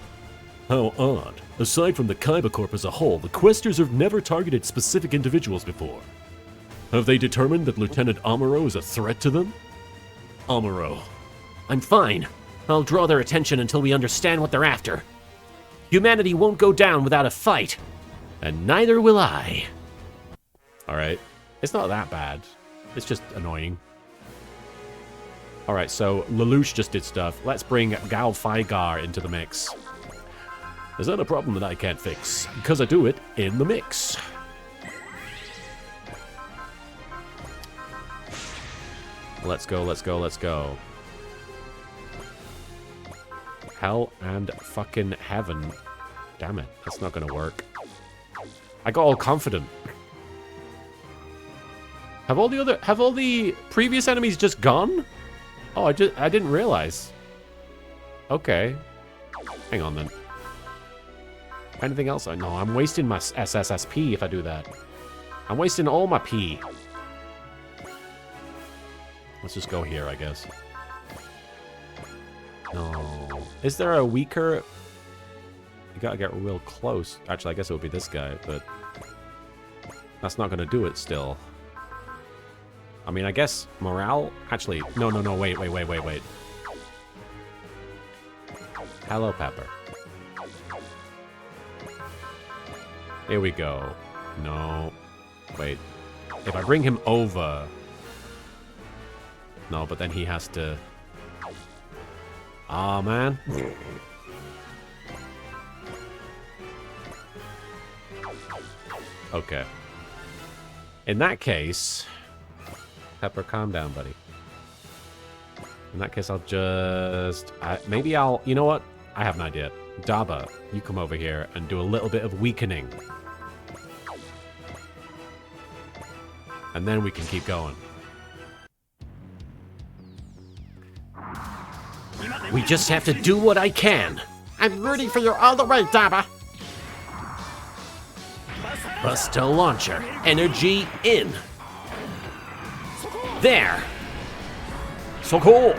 How odd. Aside from the Kaiba Corp as a whole, the Questers have never targeted specific individuals before. Have they determined that Lieutenant Amuro is a threat to them? Amuro. I'm fine. I'll draw their attention until we understand what they're after. Humanity won't go down without a fight, and neither will I. Alright. It's not that bad. It's just annoying. Alright, so Lelouch just did stuff. Let's bring Gal Faigar into the mix. Is that a problem that I can't fix? Because I do it in the mix. Let's go, let's go, let's go. Hell and fucking heaven. Damn it, that's not gonna work. I got all confident. Have all the previous enemies just gone? Oh, I didn't realize. Okay. Hang on then. Anything else? No, I'm wasting my SSSP if I do that. I'm wasting all my P. Let's just go here, I guess. No. Is there a weaker... You gotta get real close. Actually, I guess it would be this guy, but... That's not gonna do it still. I mean, I guess morale... Actually, no, wait. Hello, Pepper. Here we go. No. Wait. If I bring him over... No, but then he has to... Aw, man. Okay. In that case... Pepper, calm down, buddy. In that case, I'll just... maybe I'll... You know what? I have an idea. Daba, you come over here and do a little bit of weakening. And then we can keep going. We just have to do what I can. I'm rooting for you all the way, Daba. Buster launcher. Energy in. There! So cool!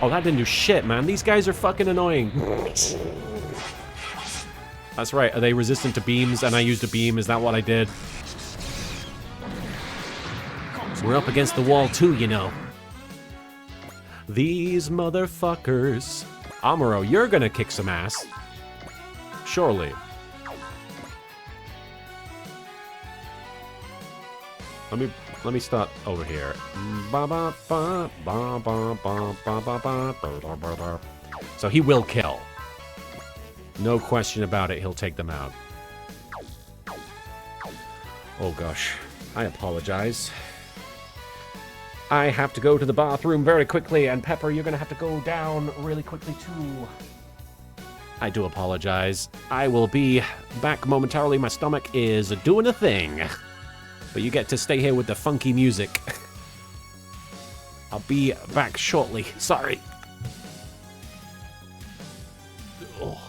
Oh, that didn't do shit, man. These guys are fucking annoying. That's right. Are they resistant to beams and I used a beam? Is that what I did? We're up against the wall too, you know. These motherfuckers. Amuro, you're gonna kick some ass. Surely. Let me start over here. So he will kill. No question about it, he'll take them out. Oh gosh, I apologize. I have to go to the bathroom very quickly, and Pepper, you're gonna have to go down really quickly too. I do apologize. I will be back momentarily. My stomach is doing a thing. But you get to stay here with the funky music. I'll be back shortly. Sorry. Oh.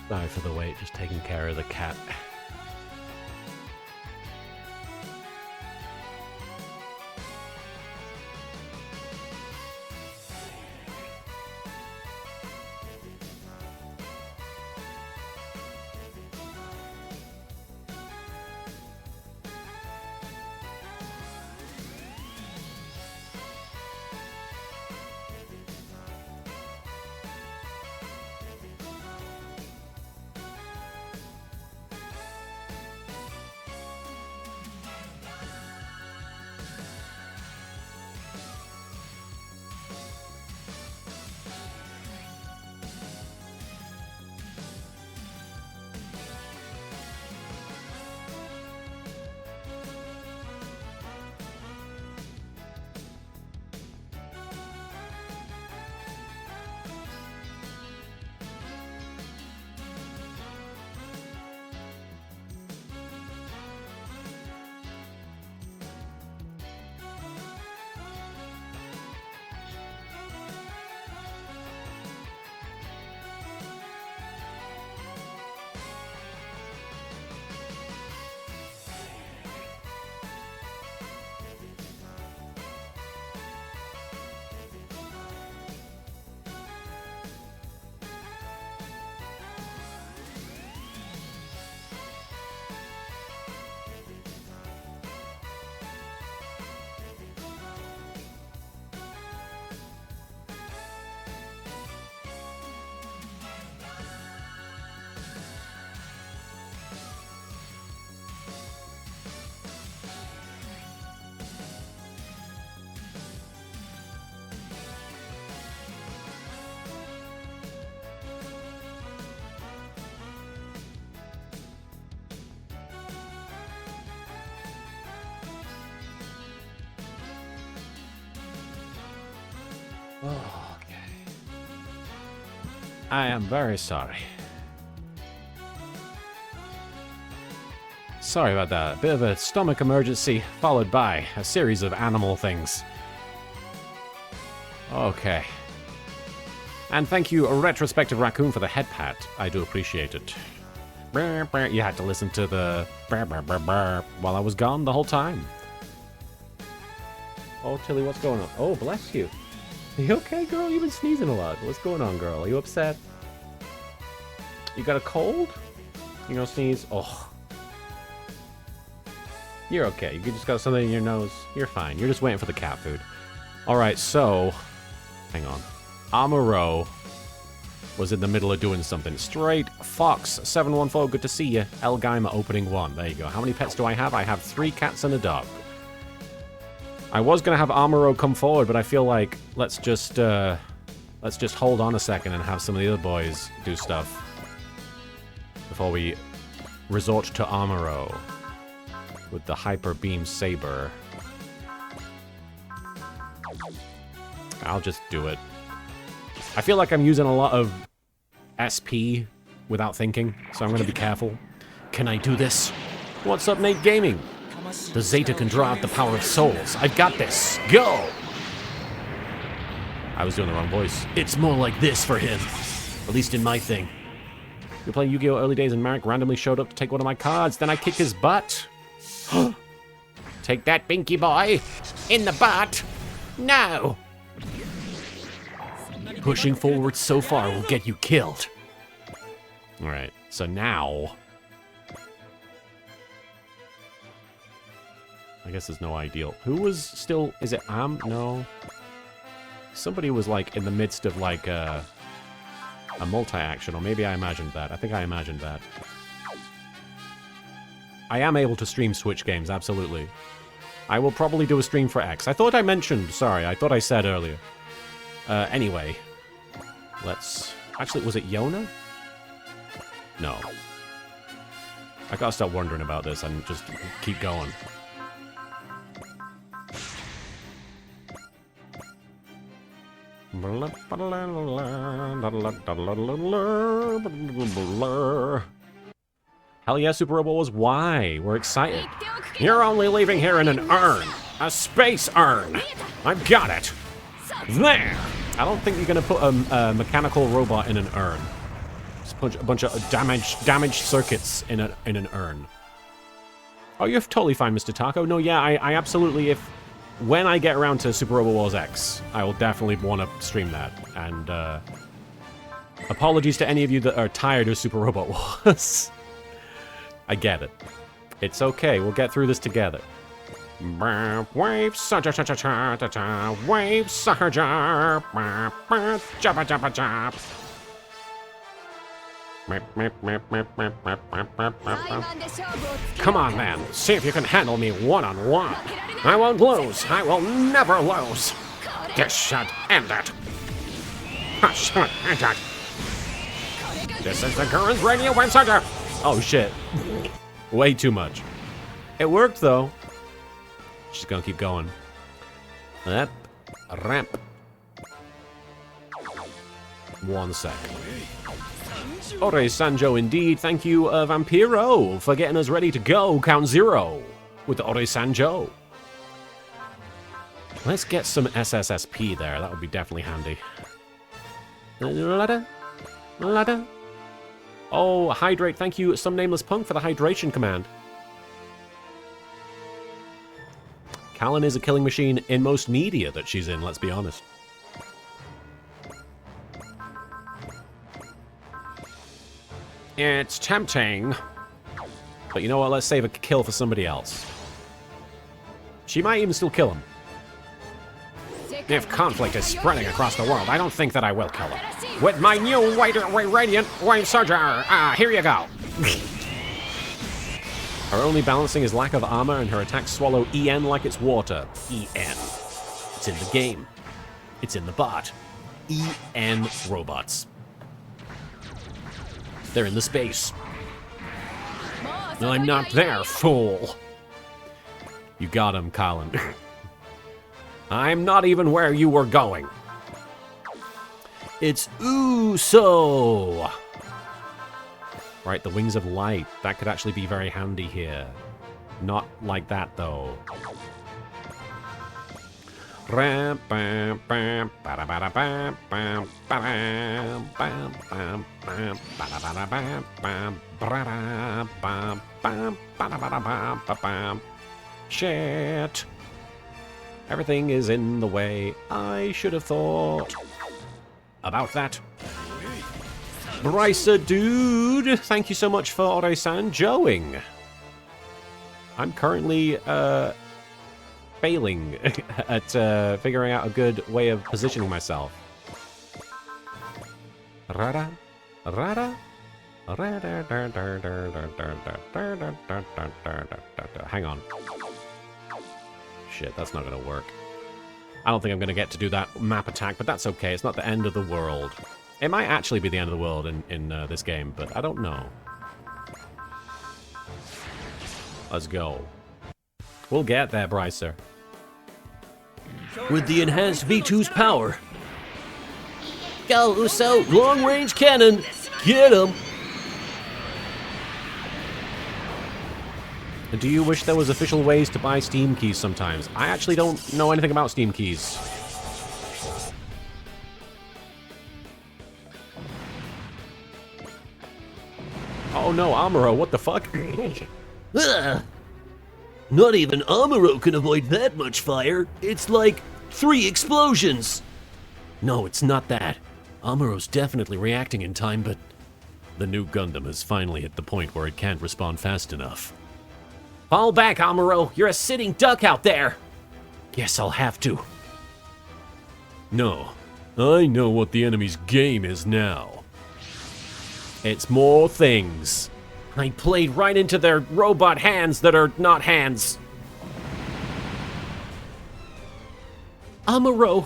Sorry for the wait, just taking care of the cat. Okay. I am very sorry. Sorry about that. A bit of a stomach emergency, followed by a series of animal things. Okay. And thank you, Retrospective Raccoon, for the head pat. I do appreciate it. You had to listen to the while I was gone the whole time. Oh, Tilly, what's going on? Oh, bless you. Are you okay, girl? You've been sneezing a lot. What's going on, girl? Are you upset? You got a cold? You gonna sneeze? Oh. You're okay. You just got something in your nose. You're fine. You're just waiting for the cat food. Alright, so... Hang on. Amuro was in the middle of doing something. Straight Fox 714, good to see you. El Gaima opening 1. There you go. How many pets do I have? I have 3 cats and a dog. I was gonna have Amuro come forward, but I feel like let's just hold on a second and have some of the other boys do stuff before we resort to Amuro with the Hyper Beam Saber. I'll just do it. I feel like I'm using a lot of SP without thinking, so I'm gonna be careful. Can I do this? What's up, Nate Gaming? The Zeta can draw out the power of souls. I've got this. Go! I was doing the wrong voice. It's more like this for him. At least in my thing. We were playing Yu-Gi-Oh! Early days and Marek randomly showed up to take one of my cards. Then I kicked his butt. Take that, Binky boy. In the butt. No. Pushing forward so far will get you killed. Alright, so now... I guess there's no ideal. Who was still... Is it Am? No. Somebody was, like, in the midst of, like, a multi-action, or maybe I imagined that. I think I imagined that. I am able to stream Switch games, absolutely. I will probably do a stream for X. I thought I mentioned... Sorry, I thought I said earlier. Anyway. Let's... Actually, was it Yona? No. I gotta stop wondering about this and just keep going. Hell yeah, Super Robo was why? We're excited. You're only leaving here in an urn. A space urn. I've got it. There. I don't think you're going to put a mechanical robot in an urn. Just a bunch of damaged circuits in an urn. Oh, you're totally fine, Mr. Taco. No, yeah, I absolutely, when I get around to Super Robot Wars X, I will definitely want to stream that. And, apologies to any of you that are tired of Super Robot Wars. I get it. It's okay, we'll get through this together. Wave Surger, Wave Surger, Jabba Jabba Jab. Come on, man. See if you can handle me one-on-one. I won't lose. I will never lose. This should end it. Should end it. This is the current radio wave surger. Oh, shit. Way too much. It worked, though. She's gonna keep going. Up. Ramp. 1 sec. Ore Sanjo indeed. Thank you, Vampiro, for getting us ready to go. Count 0 with the Ore Sanjo. Let's get some SSSP there. That would be definitely handy. Ladder. Oh, hydrate. Thank you, Some Nameless Punk, for the hydration command. Callan is a killing machine in most media that she's in, let's be honest. It's tempting. But you know what? Let's save a kill for somebody else. She might even still kill him. If conflict is spreading across the world, I don't think that I will kill her. With my new Radiant Wave Surger, here you go. Her only balancing is lack of armor, and her attacks swallow EN like it's water. EN. It's in the game. It's in the bot. EN robots. They're in the space. No, I'm not there, fool. You got him, Colin. I'm not even where you were going. It's Uso. Right, the Wings of Light. That could actually be very handy here. Not like that, though. Shit. Everything is in the way. I should have thought about that. Brycer, dude, thank you so much for Ore-san joing. I'm currently failing at figuring out a good way of positioning myself. Rada, rada, hang on. Shit, that's not gonna work. I don't think I'm gonna get to do that map attack, but that's okay. It's not the end of the world. It might actually be the end of the world in this game, but I don't know. Let's go. We'll get there, Brycer. With the enhanced V2's power. Go, Uso. Long-range cannon. Get him. Do you wish there was official ways to buy Steam keys sometimes? I actually don't know anything about Steam keys. Oh no, Amuro, what the fuck? Ugh. Not even Amuro can avoid that much fire. It's like 3 explosions. No, it's not that. Amuro's definitely reacting in time, but the new Gundam has finally hit the point where it can't respond fast enough. Fall back, Amuro. You're a sitting duck out there. Guess I'll have to. No, I know what the enemy's game is now. It's more things. I played right into their robot hands that are not hands. Amuro,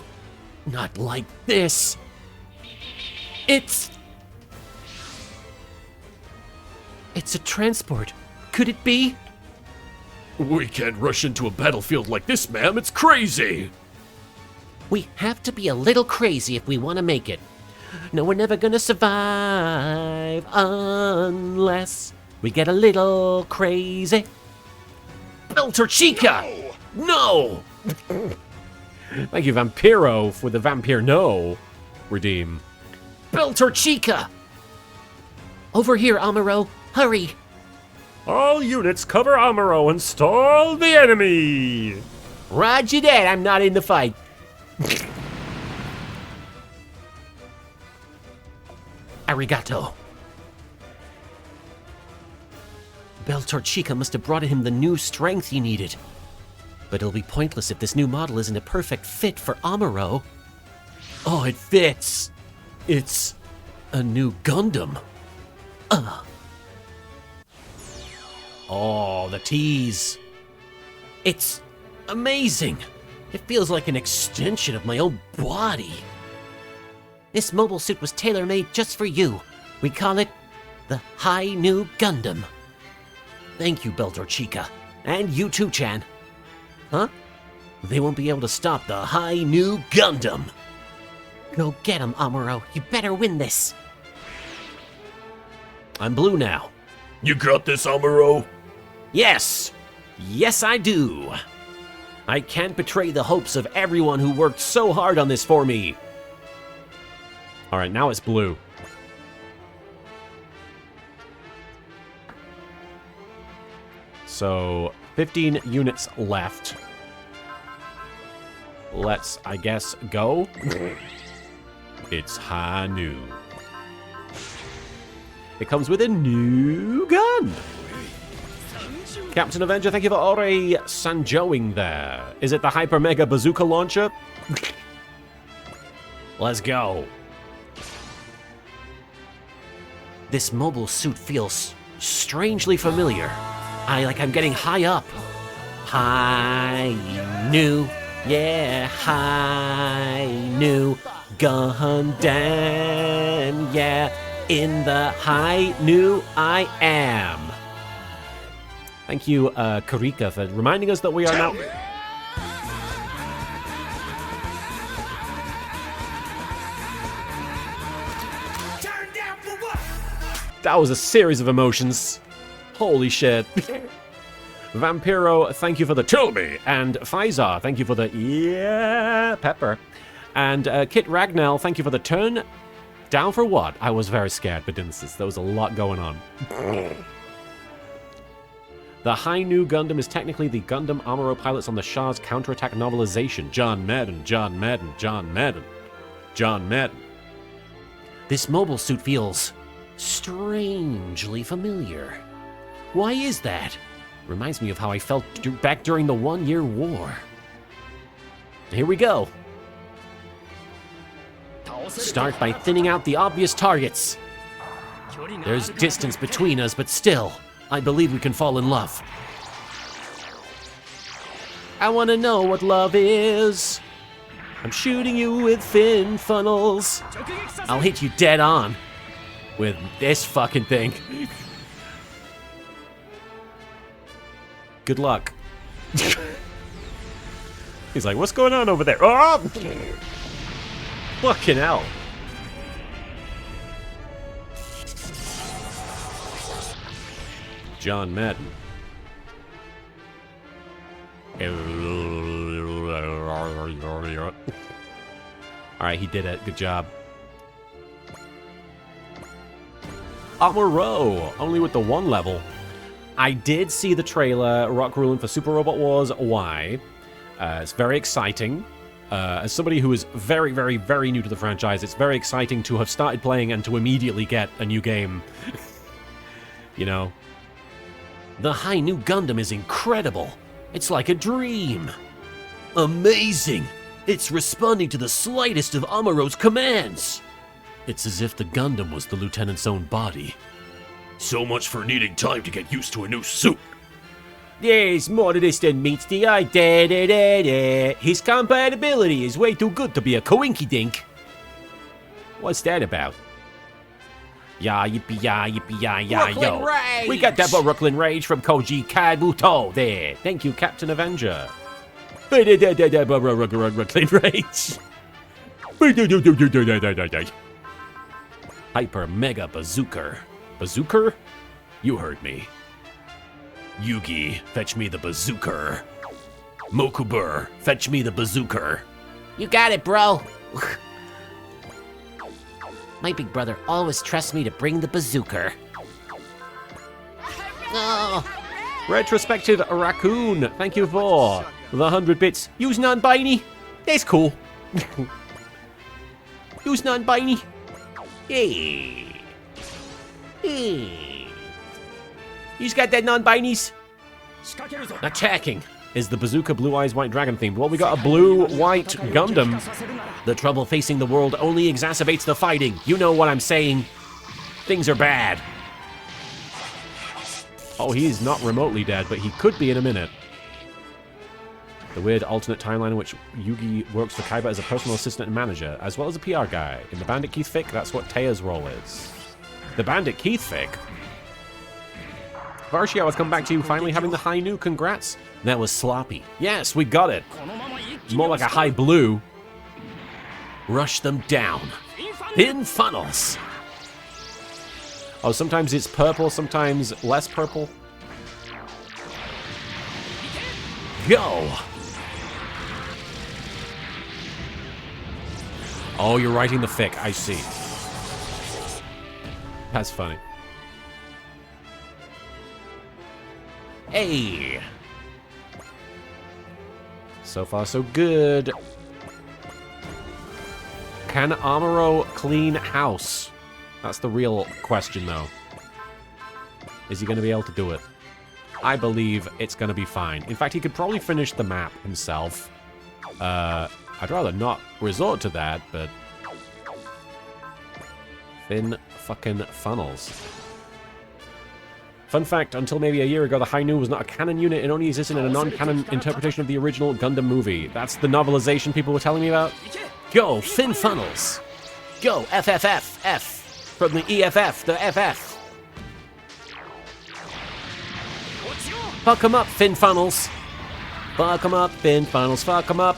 not like this. It's a transport. Could it be? We can't rush into a battlefield like this, ma'am. It's crazy. We have to be a little crazy if we want to make it. No, we're never gonna survive unless we get a little crazy. Belter Chica! No! Thank you, Vampiro, for the Vampire No redeem. Belter Chica! Over here, Amuro. Hurry. All units cover Amuro and stall the enemy! Roger that, I'm not in the fight. Arigato. Beltorchica must have brought him the new strength he needed. But it'll be pointless if this new model isn't a perfect fit for Amuro. Oh, it fits. It's a new Gundam. Oh, the tease. It's amazing. It feels like an extension of my own body. This mobile suit was tailor-made just for you. We call it the High New Gundam. Thank you, Beltorchica. And you too, Chan. Huh? They won't be able to stop the High New Gundam. Go get him, Amuro. You better win this. I'm blue now. You got this, Amuro? Yes! Yes, I do. I can't betray the hopes of everyone who worked so hard on this for me. Alright, now it's blue. So, 15 units left. Let's, I guess, go. It's Hanu. It comes with a new gun. Captain Avenger, thank you for already sanjoing there. Is it the Hyper Mega Bazooka Launcher? Let's go. This mobile suit feels strangely familiar. I'm getting high up. High new, yeah, high new Gundam, yeah, in the high new I am. Thank you, Karika, for reminding us that we are now... That was a series of emotions. Holy shit. Vampiro, thank you for the Tell Me. And Faisar, thank you for the Yeah Pepper. And Kit Ragnell, thank you for the turn. Down for what? I was very scared, but there was a lot going on. The High New Gundam is technically the Gundam Amuro pilots on the Shah's counterattack novelization. John Madden, John Madden, John Madden, John Madden. This mobile suit feels strangely familiar. Why is that? Reminds me of how I felt back during the 1-year war. Here we go. Start by thinning out the obvious targets. There's distance between us, but still, I believe we can fall in love. I want to know what love is. I'm shooting you with fin funnels. I'll hit you dead on with this fucking thing. Good luck. He's like, what's going on over there? Oh! Fucking hell. John Madden. Alright, he did it. Good job. Amuro, only with the 1 level. I did see the trailer, Rock Ruling for Super Robot Wars Y. It's very exciting. As somebody who is very, very, very new to the franchise, it's very exciting to have started playing and to immediately get a new game. You know? The High New Gundam is incredible. It's like a dream. Amazing. It's responding to the slightest of Amuro's commands. It's as if the Gundam was the lieutenant's own body. So much for needing time to get used to a new suit. There's more to this than meets the eye. Da, da, da, da. His compatibility is way too good to be a coinky-dink. What's that about? Yeah, yippee, yeah, yo. Rage! We got that Brooklyn Rage from Koji Kabuto there. Thank you, Captain Avenger. Brooklyn Rage. Hyper Mega Bazooka. Bazooka? You heard me. Yugi, fetch me the bazooka. Mokubur, fetch me the bazooka. You got it, bro. My big brother always trusts me to bring the bazooka. Oh, Retrospective Raccoon, thank you for the 100 bits. Use non-binary. That's cool. Use non-binary. Hey. Hey. You's got that non-binaries? Attacking! Is the bazooka Blue Eyes White Dragon themed? Well, we got a blue-white Gundam. The trouble facing the world only exacerbates the fighting. You know what I'm saying. Things are bad. Oh, he's not remotely dead, but he could be in a minute. The weird alternate timeline in which Yugi works for Kaiba as a personal assistant and manager, as well as a PR guy. In the Bandit Keith Fick, that's what Teia's role is. The Bandit Keith Fick? Varshio, I've come back to you finally having the high new. Congrats. That was sloppy. Yes, we got it. More like a high blue. Rush them down. Thin funnels. Oh, sometimes it's purple, sometimes less purple. Go. Oh, you're writing the fic. I see. That's funny. Hey. So far, so good. Can Amuro clean house? That's the real question, though. Is he going to be able to do it? I believe it's going to be fine. In fact, he could probably finish the map himself. I'd rather not resort to that, but... Thin fucking funnels. Fun fact, until maybe a year ago, the Hainu was not a canon unit. It only existed in a non-canon interpretation of the original Gundam movie. That's the novelization people were telling me about. Go, thin funnels. Go, FFF, F. From the EFF, the FF. Fuck 'em up, fin funnels. Fuck 'em up, fin funnels, fuck 'em up.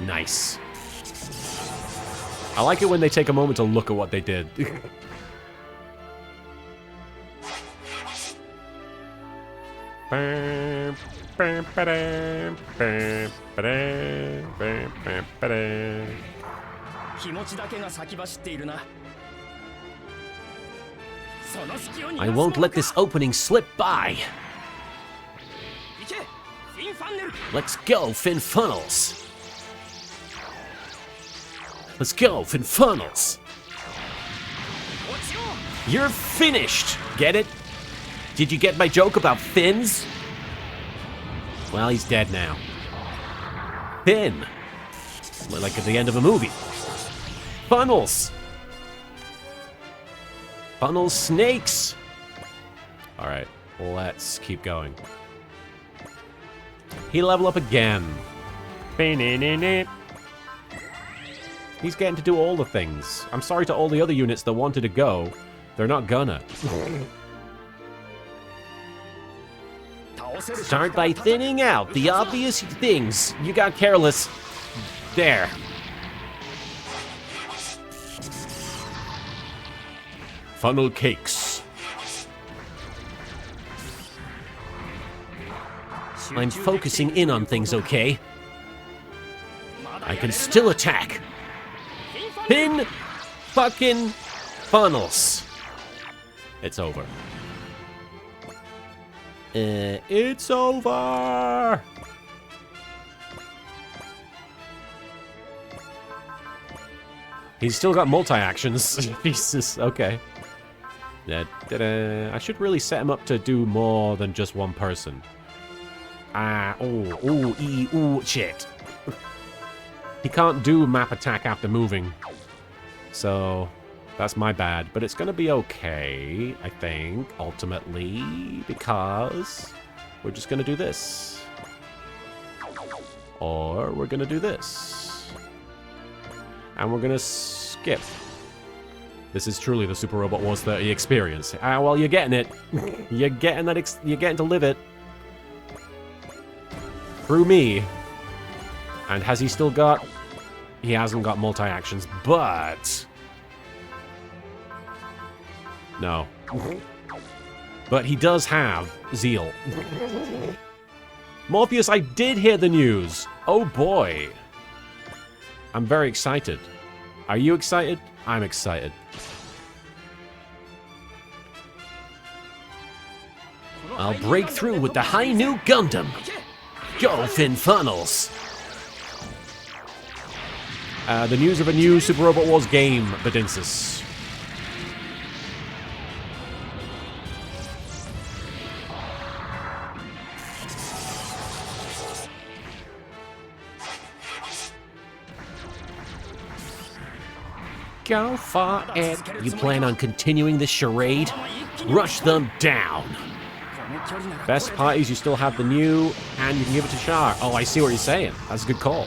Nice. I like it when they take a moment to look at what they did. I won't let this opening slip by. Let's go, fin funnels. Let's go, fin funnels. You're finished. Get it? Did you get my joke about fins? Well, he's dead now. Fin. Like at the end of a movie. Funnels. Funnel snakes. All right, let's keep going. He level up again. He's getting to do all the things. I'm sorry to all the other units that wanted to go. They're not gonna. Start by thinning out the obvious things. You got careless. There. Funnel cakes. I'm focusing in on things, okay? I can still attack. Pin fucking funnels. It's over. It's over! He's still got multi-actions. Jesus, okay. I should really set him up to do more than just one person. Shit. He can't do map attack after moving. So, that's my bad. But it's going to be okay, I think, ultimately, because we're just going to do this. Or we're going to do this. And we're going to skip. This is truly the Super Robot Wars 30 experience. Well, you're getting it. You're getting that. You're getting to live it. Through me. And has he still got... He hasn't got multi-actions, but... No. But he does have Zeal. Morpheus, I did hear the news. Oh boy. I'm very excited. Are you excited? I'm excited. I'll break through with the high new Gundam. Go, Fin Funnels! The news of a new Super Robot Wars game, Badinsis. Go for it. You plan on continuing this charade? Rush them down! Best part is you still have the new, and you can give it to Char. Oh, I see what you're saying. That's a good call.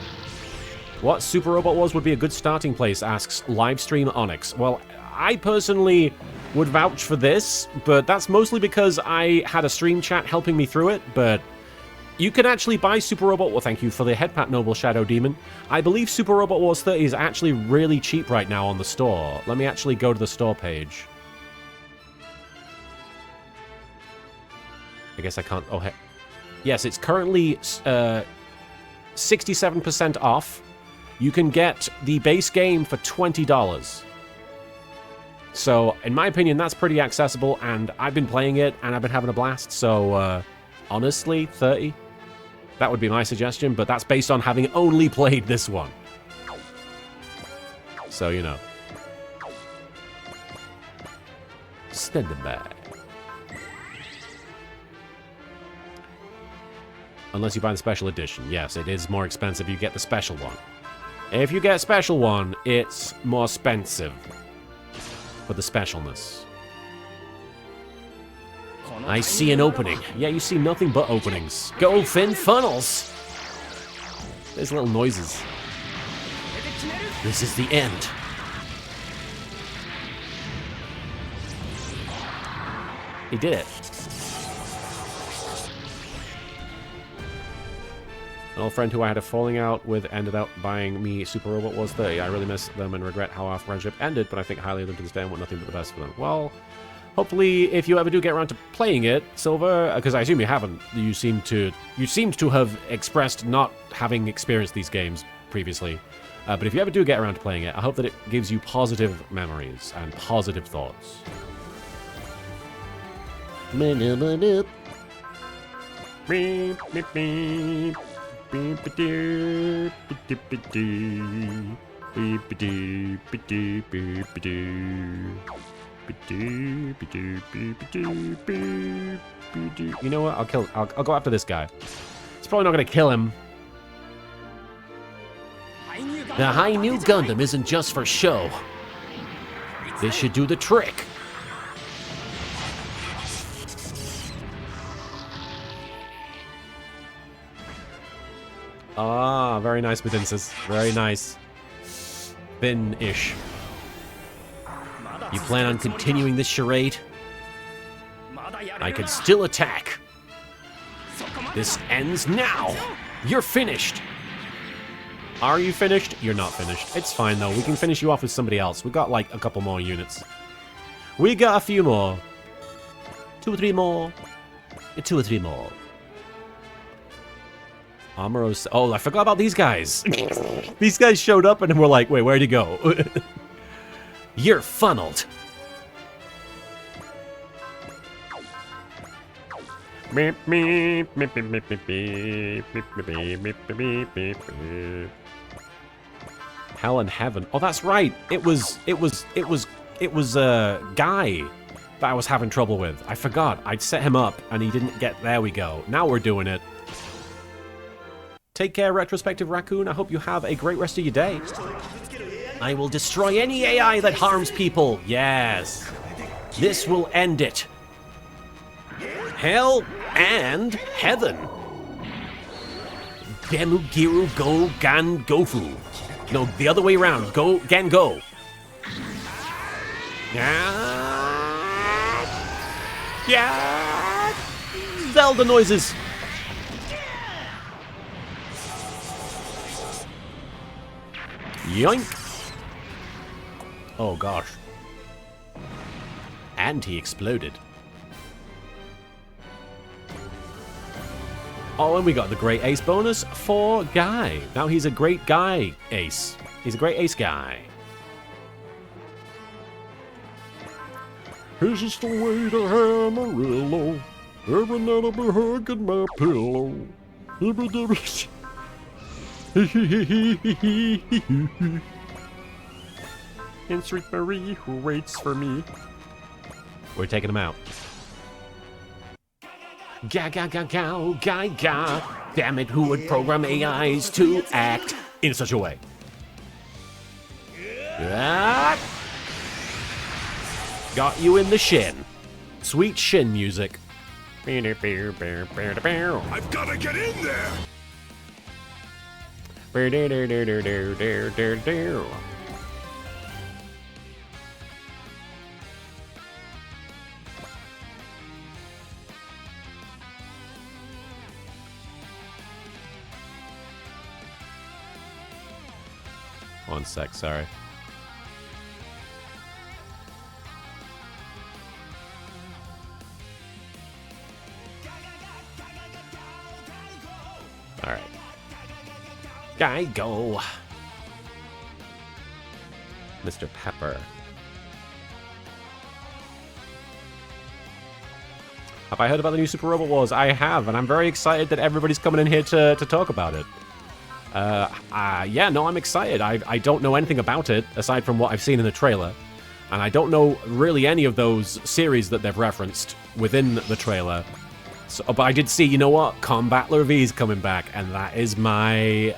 What Super Robot Wars would be a good starting place, asks Livestream Onyx. Well, I personally would vouch for this, but that's mostly because I had a stream chat helping me through it, but you can actually buy Super Robot... Well, thank you for the head pat, Noble Shadow Demon. I believe Super Robot Wars 30 is actually really cheap right now on the store. Let me actually go to the store page. I guess I can't... Oh, hey. Yes, it's currently 67% off. You can get the base game for $20. So, in my opinion, that's pretty accessible, and I've been playing it, and I've been having a blast, so, honestly, 30? That would be my suggestion, but that's based on having only played this one. So, you know. Standing by. Unless you buy the special edition. Yes, it is more expensive. You get the special one. If you get a special one, it's more expensive. For the specialness. I see an opening. Yeah, you see nothing but openings. Go, Fin Funnels! There's little noises. This is the end. He did it. An old friend who I had a falling out with ended up buying me Super Robot Wars 30. I really miss them and regret how our friendship ended, but I think highly of them to this day and want nothing but the best for them. Well, hopefully, if you ever do get around to playing it, Silver, because I assume you haven't, you seemed to have expressed not having experienced these games previously. But if you ever do get around to playing it, I hope that it gives you positive memories and positive thoughts. Beep, beep, beep. You know what? I'll go after this guy. It's probably not gonna kill him. The high new Gundam isn't just for show. This should do the trick. Ah, very nice, Badinsis. Very nice. Thin-ish. You plan on continuing this charade? I can still attack. This ends now. You're finished. Are you finished? You're not finished. It's fine, though. We can finish you off with somebody else. We got, like, a couple more units. We got a few more. 2 or 3 more. 2 or 3 more. Amuro's... Oh, I forgot about these guys. These guys showed up and we're like, wait, where'd he go? You're funneled. Hell and heaven. Oh, that's right. It was a guy that I was having trouble with. I forgot. I'd set him up and he didn't get... There we go. Now we're doing it. Take care, Retrospective Raccoon. I hope you have a great rest of your day. I will destroy any AI that harms people. Yes. This will end it. Hell and heaven. Gemugiru go gan gofu. No, the other way around. Go gan go. Yeah. Zelda noises. Yoink! Oh gosh. And he exploded. Oh, and we got the great ace bonus for Guy. Now he's a great guy ace. He's a great ace guy. Here's just a way to Amarillo. Every night I'll be hugging my pillow. And Sweet Marie, who waits for me. We're taking him out. Ga ga ga ga ga ga. Damn it, who would program AIs to act In such a way. Ah, Got you in the shin. Sweet shin music. I've gotta get in there! One sec, sorry. Alright. Guy go. Mr. Pepper. Have I heard about the new Super Robot Wars? I have, and I'm very excited that everybody's coming in here to talk about it. Yeah, no, I'm excited. I don't know anything about it, aside from what I've seen in the trailer. And I don't know really any of those series that they've referenced within the trailer. So, but I did see, you know what? Combattler V is coming back, and that is my,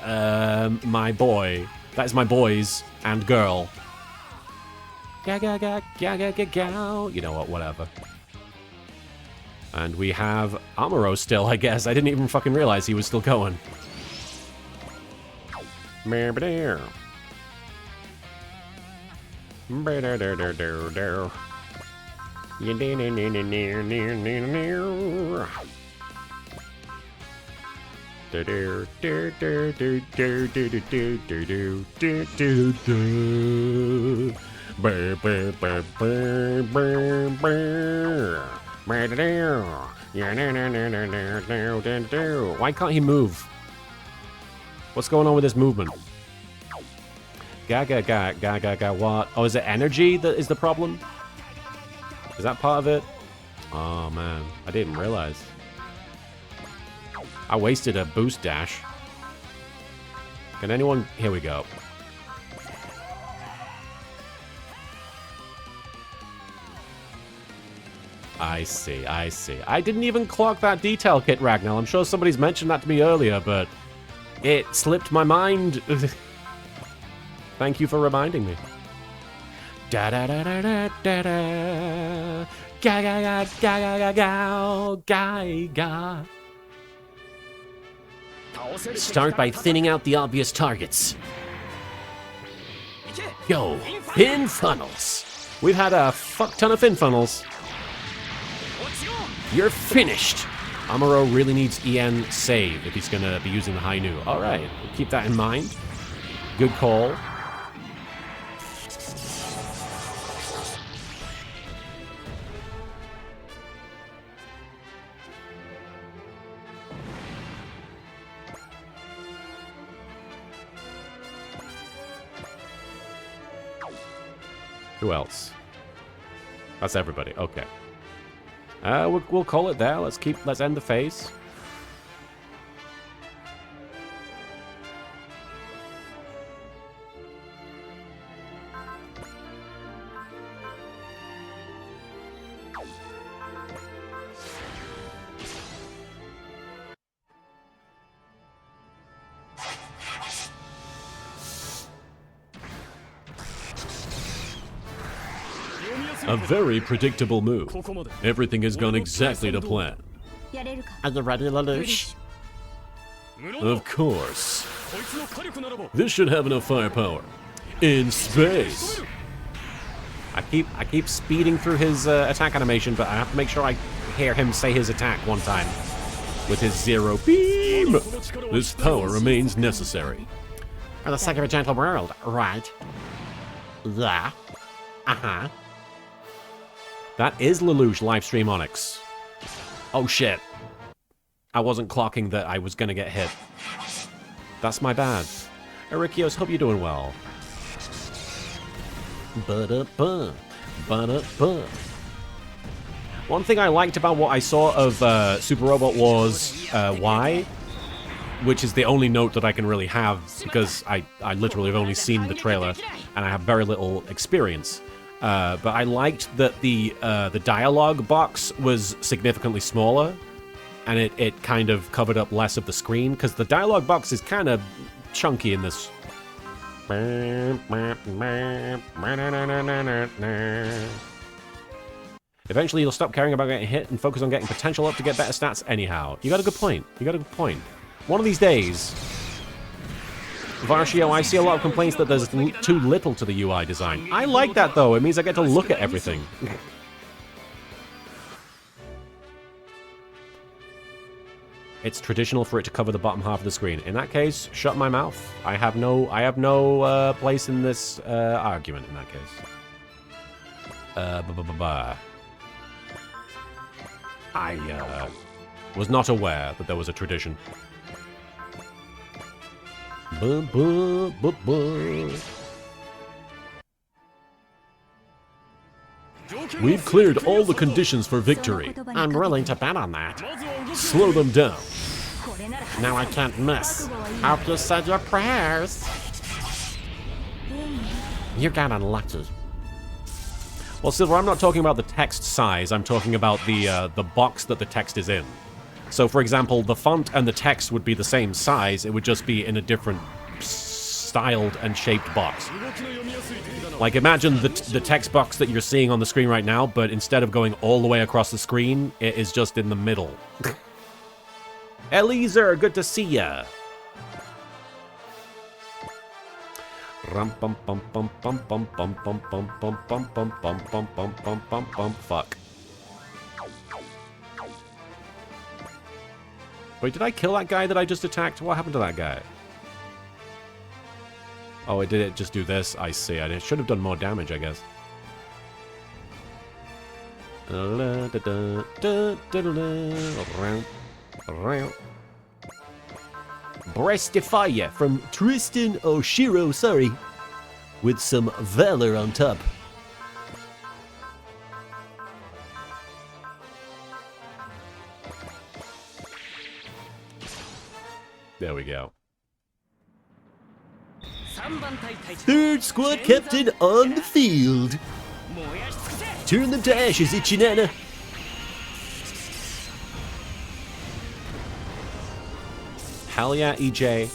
my boy. That is my boys and girl. Ga ga ga ga ga ga ga. You know what? Whatever. And we have Amuro still, I guess. I didn't even fucking realize he was still going. Why can't he move? What's going on with his movement? Ga ga ga ga ga ga what? Oh, is it energy that is the problem? Is that part of it? Oh man, I didn't realize. I wasted a boost dash. Can anyone... Here we go. I see, I see. I didn't even clock that detail kit, Ragnar. I'm sure somebody's mentioned that to me earlier, but it slipped my mind. Thank you for reminding me. Da da da da da da da. Ga ga ga ga ga ga ga ga. Start by thinning out the obvious targets. Go. Pin funnels. We've had a fuck ton of fin funnels. You're finished. Amuro really needs EN save if he's gonna be using the Hainu. Alright, we'll keep that in mind. Good call. Who else? That's everybody. Okay. We'll call it there. Let's end the phase. A very predictable move. Everything has gone exactly to plan. Are you ready, Lelouch? Of course. This should have enough firepower. In space. I keep speeding through his attack animation, but I have to make sure I hear him say his attack one time with his zero beam. This power remains necessary. For the sake of a gentle world, right? Yeah. Uh-huh. That is Lelouch livestream Onyx. Oh shit. I wasn't clocking that I was gonna get hit. That's my bad. Erikios, hope you're doing well. Ba-da-ba. Ba-da-ba. One thing I liked about what I saw of Super Robot was Y, which is the only note that I can really have because I literally have only seen the trailer and I have very little experience. But I liked that the dialogue box was significantly smaller and it kind of covered up less of the screen because the dialogue box is kind of chunky in this. Eventually you'll stop caring about getting hit and focus on getting potential up to get better stats anyhow. You got a good point. You got a good point. One of these days, Varshio, I see a lot of complaints that there's too little to the UI design. I like that though, it means I get to look at everything. It's traditional for it to cover the bottom half of the screen. In that case, shut my mouth. I have no place in this argument in that case. I was not aware that there was a tradition. We've cleared all the conditions for victory. I'm willing to bet on that. Slow them down. Now I can't miss. Hope you said your prayers. You got unlucky. Well, Silver, I'm not talking about the text size. I'm talking about the box that the text is in. So, for example, the font and the text would be the same size. It would just be in a different styled and shaped box. Like, imagine the text box that you're seeing on the screen right now, but instead of going all the way across the screen, it is just in the middle. Eliezer, good to see ya. Fuck. Wait, did I kill that guy that I just attacked? What happened to that guy? Oh, it did it just do this? I see. I should have done more damage, I guess. Breastify from Tristan Oshiro, sorry. With some valor on top. There we go. Third squad captain on the field. Turn the dashes, Ichinana. Hell yeah, EJ.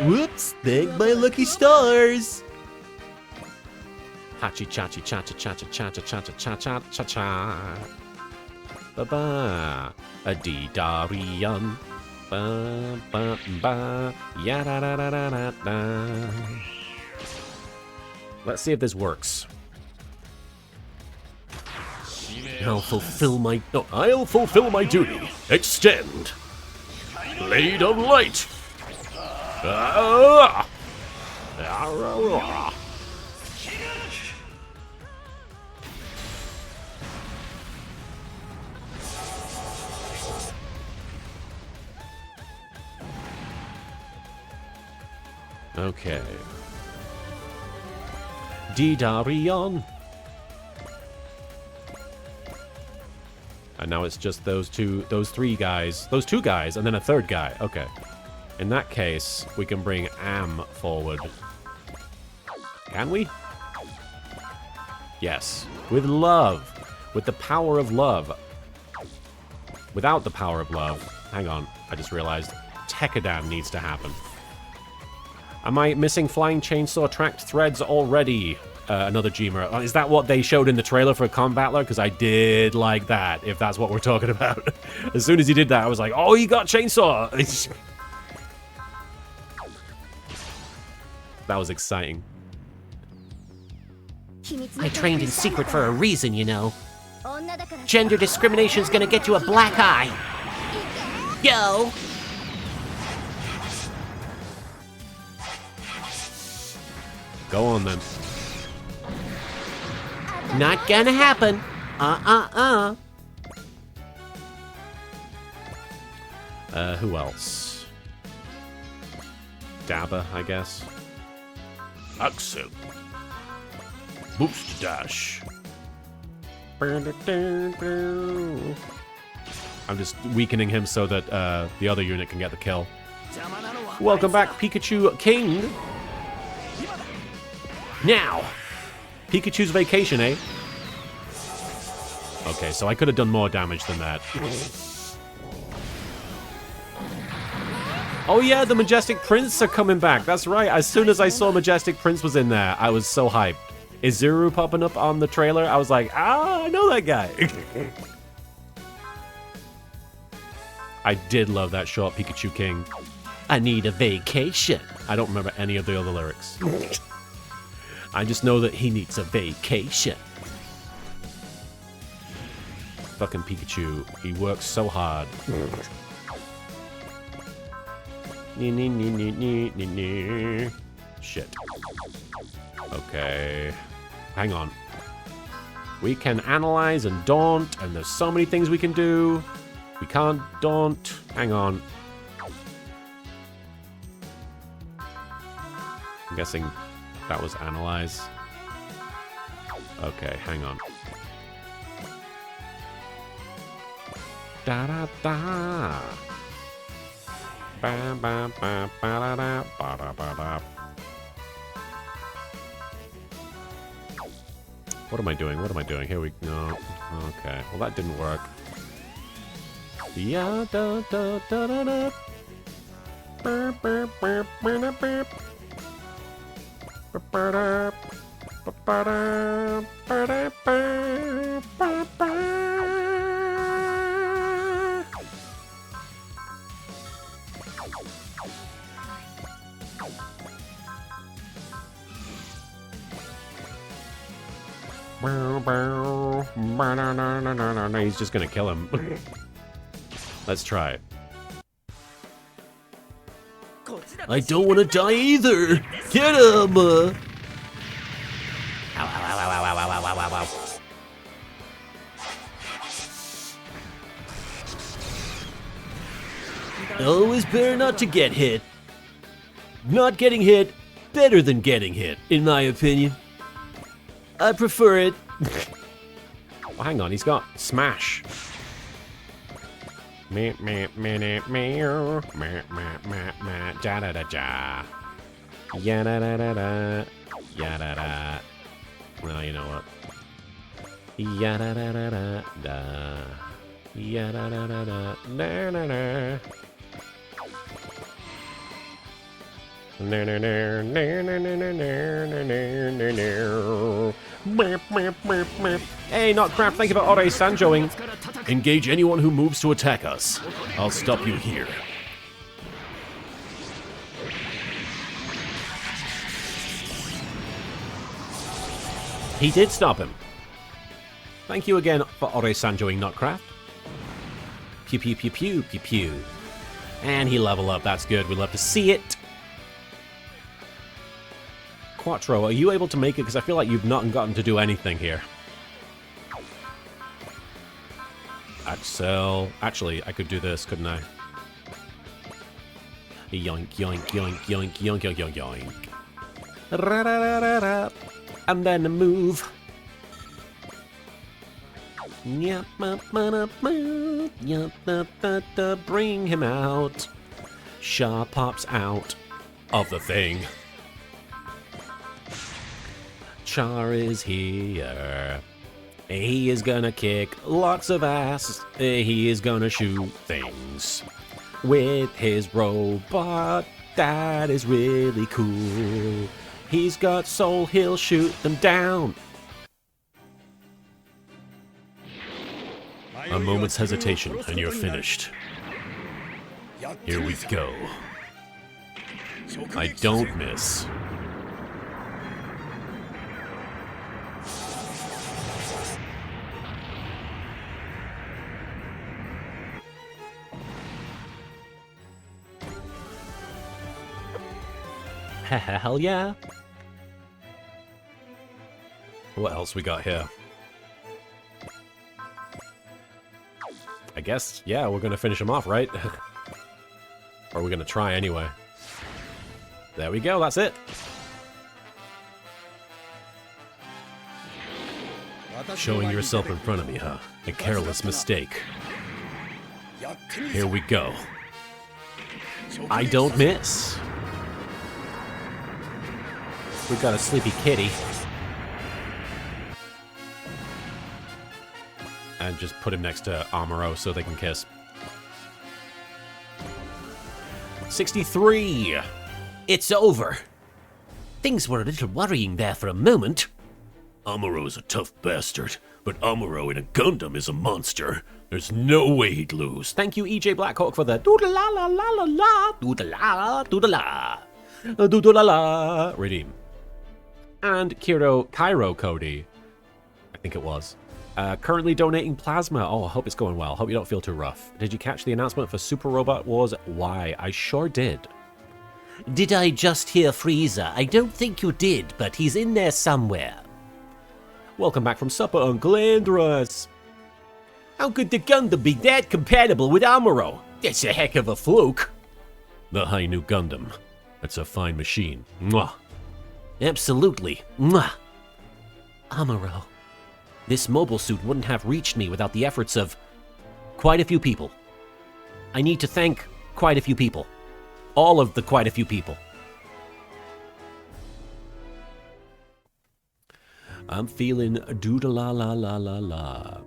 Whoops, thank my lucky stars. Hachi chachi chacha chacha chacha chacha chacha cha cha. Ba ba. Adidarian. Ba ba ba. Ya da da da da da da. Let's see if this works. I'll fulfill my duty. Extend. Blade of light. Ah! Okay. Didarion. And now it's just those two guys, and then a third guy. Okay. In that case, we can bring Am forward. Can we? Yes. With love. With the power of love. Without the power of love. Hang on. I just realized Tekkadan needs to happen. Am I missing flying chainsaw tracked threads already? Another Gmra. Is that what they showed in the trailer for Combattler? Because I did like that, if that's what we're talking about. As soon as he did that, I was like, oh, he got chainsaw! That was exciting. I trained in secret for a reason, you know. Gender discrimination's gonna get you a black eye. Yo! Go on, then. Not gonna happen. Who else? Dabba, I guess. Axel. Boost dash. I'm just weakening him so that the other unit can get the kill. Welcome back, Pikachu King. Now, Pikachu's vacation, eh? Okay, so I could have done more damage than that. Oh yeah, the Majestic Prince are coming back. That's right. As soon as I saw Majestic Prince was in there, I was so hyped. Is Zuru popping up on the trailer? I was like, I know that guy. I did love that short Pikachu King. I need a vacation. I don't remember any of the other lyrics. I just know that he needs a vacation. Fucking Pikachu. He works so hard. Shit. Okay. Hang on. We can analyze and daunt, and there's so many things we can do. We can't daunt. Hang on. I'm guessing that was analyze. Okay, hang on. Da da da. Ba ba ba ba da da ba da ba da. What am I doing? What am I doing? Here we go. Okay. Well, that didn't work. Yeah, da da da da da. Burp, burp, burp, burp, burp. Ba-da, ba-da, ba-da, ba, ba, ba. He's just gonna kill him. Let's try it. I don't want to die either. Get him! Ow, ow, ow, ow, ow, ow, ow, ow, ow. Always better not to get hit. Not getting hit, better than getting hit, in my opinion. I prefer it. Oh, hang on, he's got smash. Me, me, me, me, me, me, me, me, me, da da da da. Ya da da da da. Ya da da. Well, you know what? Ya da da da da da. Ya da da da da da da da. No, no, no, no, no, no, no, no, no, no, no. Hey, Notcraft, thank you for Ore Sanjoing. Engage anyone who moves to attack us. I'll stop you here. He did stop him. Thank you again for Ore Sanjoing, Notcraft. Pew, pew, pew, pew, pew, pew. And he leveled up. That's good. We love to see it. Quattro, are you able to make it? Because I feel like you've not gotten to do anything here. Axel. Actually, I could do this, couldn't I? Yoink, yoink, yoink, yoink, yoink, yoink, yoink, yoink. Ra-da-da-da-da. And then a move. Bring him out. Shaw pops out of the thing. Char is here. He is gonna kick lots of ass. He is gonna shoot things with his robot. That is really cool. He's got soul, he'll shoot them down. A moment's hesitation and you're finished. Here we go. I don't miss. Hell yeah. What else we got here? guess, yeah, we're gonna finish him off, right? Or we're gonna try anyway. There we go, that's it. Showing yourself in front of me, huh? A careless mistake. Here we go. I don't miss. We got a sleepy kitty. And just put him next to Amuro so they can kiss. 63! It's over. Things were a little worrying there for a moment. Amuro's a tough bastard, but Amuro in a Gundam is a monster. There's no way he'd lose. Thank you, EJ Blackhawk, for the doodle-la-la-la-la-la, doodle-la, doodle-la, redeem. And Cairo Cody, I think it was, currently donating plasma. Oh, I hope it's going well. Hope you don't feel too rough. Did you catch the announcement for Super Robot Wars Y? I sure did. Did I just hear Frieza? I don't think you did, but he's in there somewhere. Welcome back from supper, Uncle Andros. How could the Gundam be that compatible with Amuro? That's a heck of a fluke. The High New Gundam. That's a fine machine. Mwah. Absolutely. Mwah. Amuro. This mobile suit wouldn't have reached me without the efforts of quite a few people. I need to thank quite a few people. All of the quite a few people. I'm feeling doodle-la-la-la-la-la.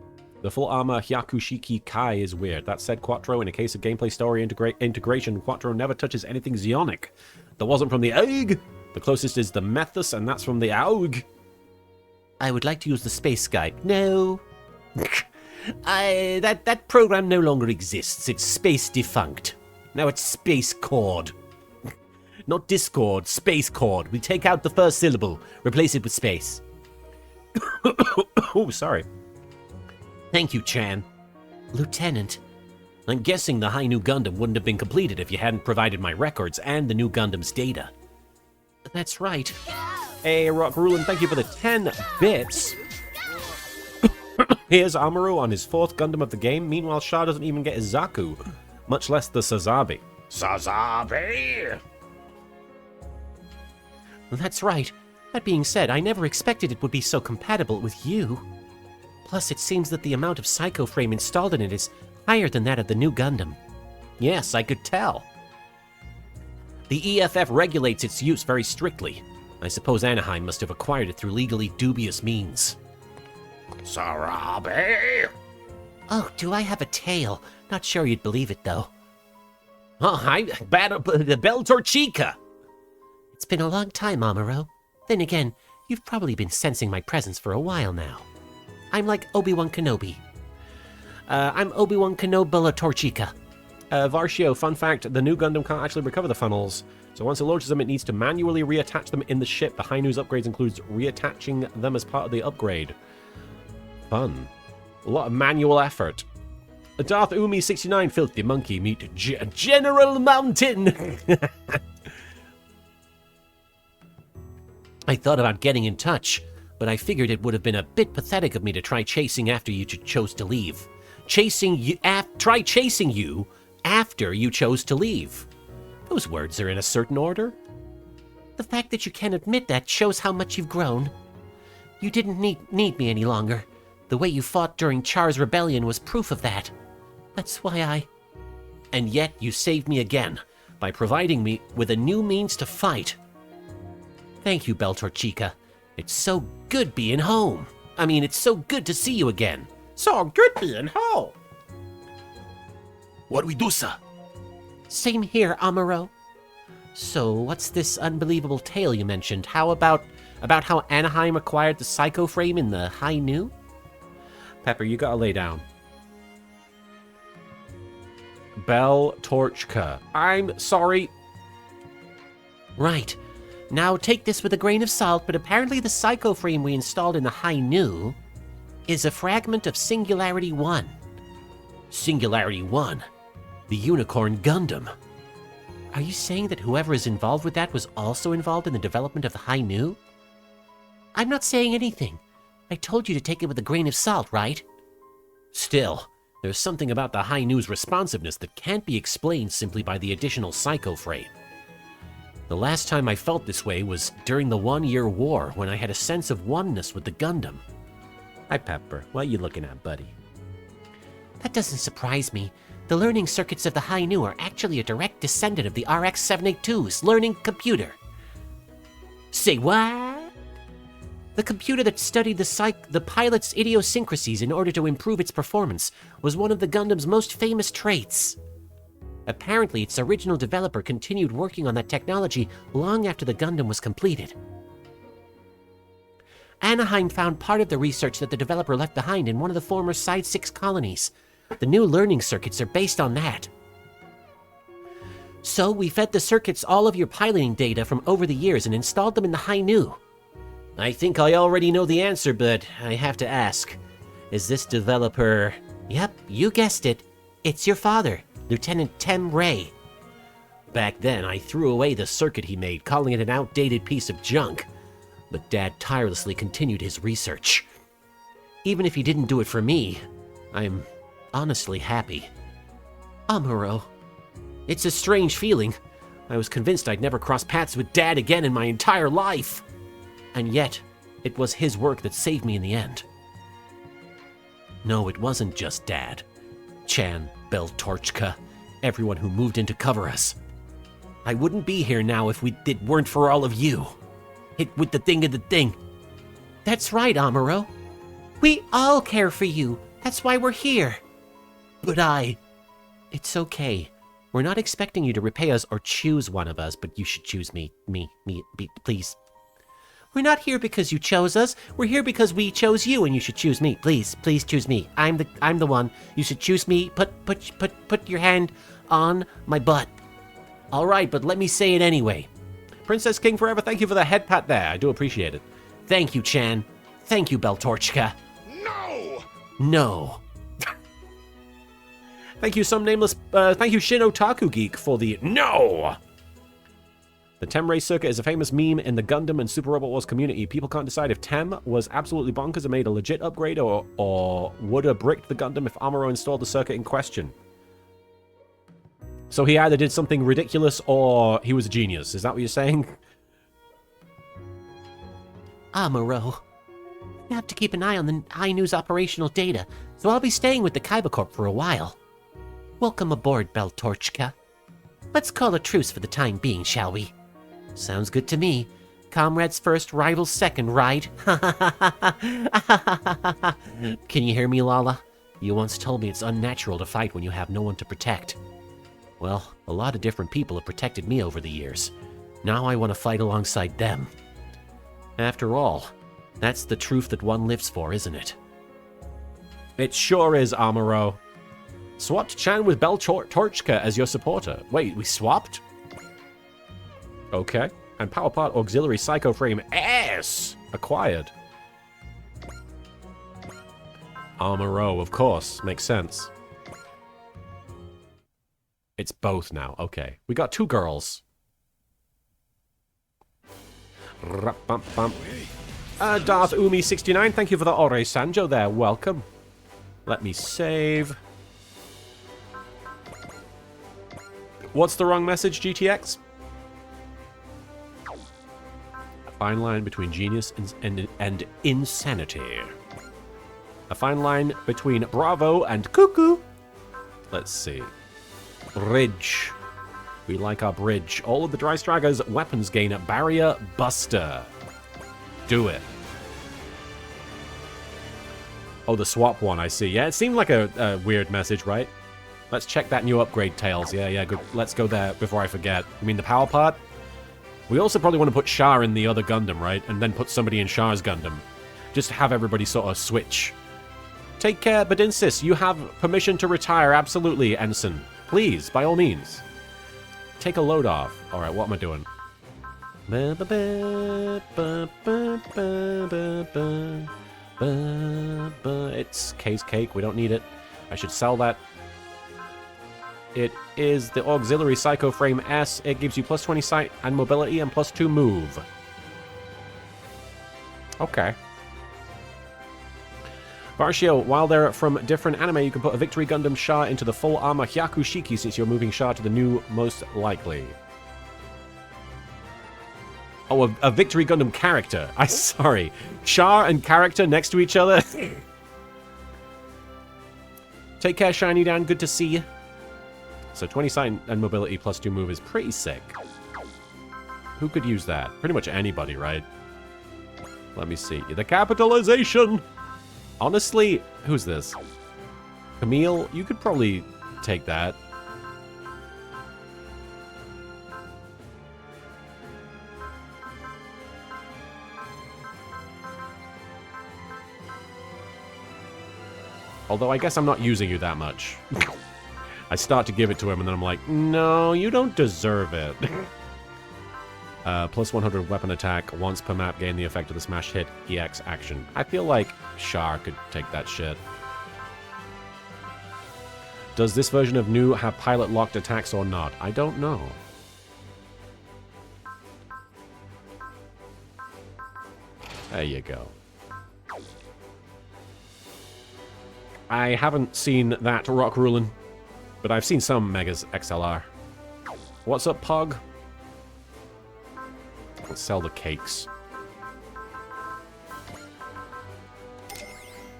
The full armor Hyakushiki Kai is weird. That said, Quattro, in a case of gameplay story integration, Quattro never touches anything Zeonic. That wasn't from the Aug. The closest is the Methus, and that's from the Aug. I would like to use the space Skype. No. That program no longer exists. It's space defunct. Now it's Space Cord. Not Discord, Space Cord. We take out the first syllable, replace it with space. Oh, sorry. Thank you, Chan. Lieutenant, I'm guessing the High New Gundam wouldn't have been completed if you hadn't provided my records and the New Gundam's data. That's right. Hey, Rock Rulin, thank you for the 10 bits. Here's Amuro on his 4th Gundam of the game. Meanwhile, Shah doesn't even get his Zaku, much less the Sazabi. Sazabi! That's right. That being said, I never expected it would be so compatible with you. Plus, it seems that the amount of Psycho Frame installed in it is higher than that of the New Gundam. Yes, I could tell. The EFF regulates its use very strictly. I suppose Anaheim must have acquired it through legally dubious means. Sarabi! Oh, do I have a tail? Not sure you'd believe it, though. Oh, the Bell Torchica! It's been a long time, Amuro. Then again, you've probably been sensing my presence for a while now. I'm like Obi-Wan Kenobi. I'm Obi-Wan Kenobi Torchica. Varshio, fun fact, the New Gundam can't actually recover the funnels. So once it launches them, it needs to manually reattach them in the ship. The High News upgrades includes reattaching them as part of the upgrade. Fun. A lot of manual effort. Darth Umi 69, Filthy Monkey, meet General Mountain! I thought about getting in touch, but I figured it would have been a bit pathetic of me to try chasing after you chose to leave. Try chasing you after you chose to leave. Those words are in a certain order. The fact that you can admit that shows how much you've grown. You didn't need me any longer. The way you fought during Char's rebellion was proof of that. That's why I... And yet you saved me again, by providing me with a new means to fight. Thank you, Beltorchica. It's so good being home. I mean, it's so good to see you again. So good being home. What do we do, sir? Same here, Amuro. So, what's this unbelievable tale you mentioned? How about how Anaheim acquired the Psycho Frame in the High New? Pepper, you gotta lay down. Bell Torchka. I'm sorry. Right. Now take this with a grain of salt, but apparently the Psycho Frame we installed in the High New is a fragment of Singularity 1. Singularity 1? The Unicorn Gundam. Are you saying that whoever is involved with that was also involved in the development of the High New? I'm not saying anything. I told you to take it with a grain of salt, right? Still, There's something about the High Noon's responsiveness that can't be explained simply by the additional psycho freight. The last time I felt this way was during the 1-year war, when I had a sense of oneness with the Gundam. Hi, Pepper. What are you looking at, buddy? That doesn't surprise me. The learning circuits of the High Noon are actually a direct descendant of the RX-782's learning computer. Say what? The computer that studied the pilot's idiosyncrasies in order to improve its performance was one of the Gundam's most famous traits. Apparently, its original developer continued working on that technology long after the Gundam was completed. Anaheim found part of the research that the developer left behind in one of the former Side 6 colonies. The new learning circuits are based on that. So we fed the circuits all of your piloting data from over the years and installed them in the High Noon. I think I already know the answer, but I have to ask. Is this developer... Yep, you guessed it. It's your father, Lieutenant Tem Ray. Back then, I threw away the circuit he made, calling it an outdated piece of junk. But Dad tirelessly continued his research. Even if he didn't do it for me, I'm honestly happy. Amuro. It's a strange feeling. I was convinced I'd never cross paths with Dad again in my entire life. And yet, it was his work that saved me in the end. No, it wasn't just Dad. Chan, Beltorchka, everyone who moved in to cover us. I wouldn't be here now if it weren't for all of you. Hit with the thing of the thing. That's right, Amuro. We all care for you. That's why we're here. But It's okay. We're not expecting you to repay us or choose one of us, but you should choose me, please. We're not here because you chose us. We're here because we chose you, and you should choose me. Please choose me. I'm the one. You should choose me. Put your hand on my butt. All right, but let me say it anyway. Princess King Forever, thank you for the head pat there. I do appreciate it. Thank you, Chan. Thank you, Beltorchka. No. Thank you, some nameless. Thank you, Shin Otaku Geek, for the no. The Tem Ray circuit is a famous meme in the Gundam and Super Robot Wars community. People can't decide if Tem was absolutely bonkers and made a legit upgrade, or would have bricked the Gundam if Amuro installed the circuit in question. So he either did something ridiculous or he was a genius. Is that what you're saying? Amuro. You have to keep an eye on the High Noon's operational data, so I'll be staying with the Kaiba Corp for a while. Welcome aboard, Beltorchka. Let's call a truce for the time being, shall we? Sounds good to me. Comrades first, rivals second, right? Can you hear me, Lala? You once told me it's unnatural to fight when you have no one to protect. Well, a lot of different people have protected me over the years. Now I want to fight alongside them. After all, that's the truth that one lives for, isn't it? It sure is, Amuro. Swapped Chan with Beltorchka as your supporter. Wait, we swapped? Okay. And Power Part Auxiliary Psycho Frame S acquired. Amuro, of course. Makes sense. It's both now. Okay. We got 2 girls. Darth Umi69, thank you for the Ore Sanjo there. Welcome. Let me save. What's the wrong message, GTX? A fine line between genius and insanity. A fine line between bravo and cuckoo. Let's see. Bridge. We like our bridge. All of the Dry Stragger's weapons gain a Barrier Buster. Do it. Oh, the swap one, I see. Yeah, it seemed like a weird message, right? Let's check that new upgrade, Tails. Yeah, good. Let's go there before I forget. You mean the power part? We also probably want to put Shah in the other Gundam, right? And then put somebody in Shah's Gundam. Just to have everybody sort of switch. Take care, Badinsis. You have permission to retire. Absolutely, Ensign. Please, by all means. Take a load off. Alright, what am I doing? It's Case Cake. We don't need it. I should sell that. It is the Auxiliary Psycho Frame S. It gives you plus 20 sight and mobility and plus 2 move. Okay. Barshio, while they're from different anime, you can put a Victory Gundam Sha into the full armor Hyakushiki since you're moving Sha to the new most likely. Oh, a Victory Gundam character. Sorry. Sha and character next to each other? Take care, Shiny Dan. Good to see you. So 20 sight and mobility plus 2 move is pretty sick. Who could use that? Pretty much anybody, right? Let me see. The capitalization! Honestly, who's this? Camille, you could probably take that. Although I guess I'm not using you that much. I start to give it to him and then I'm like, no, you don't deserve it. Plus 100 weapon attack, once per map, gain the effect of the smash hit, EX action. I feel like Char could take that shit. Does this version of New have pilot locked attacks or not? I don't know. There you go. I haven't seen that rock ruling, but I've seen some Megas XLR. What's up, Pog? Let's sell the cakes.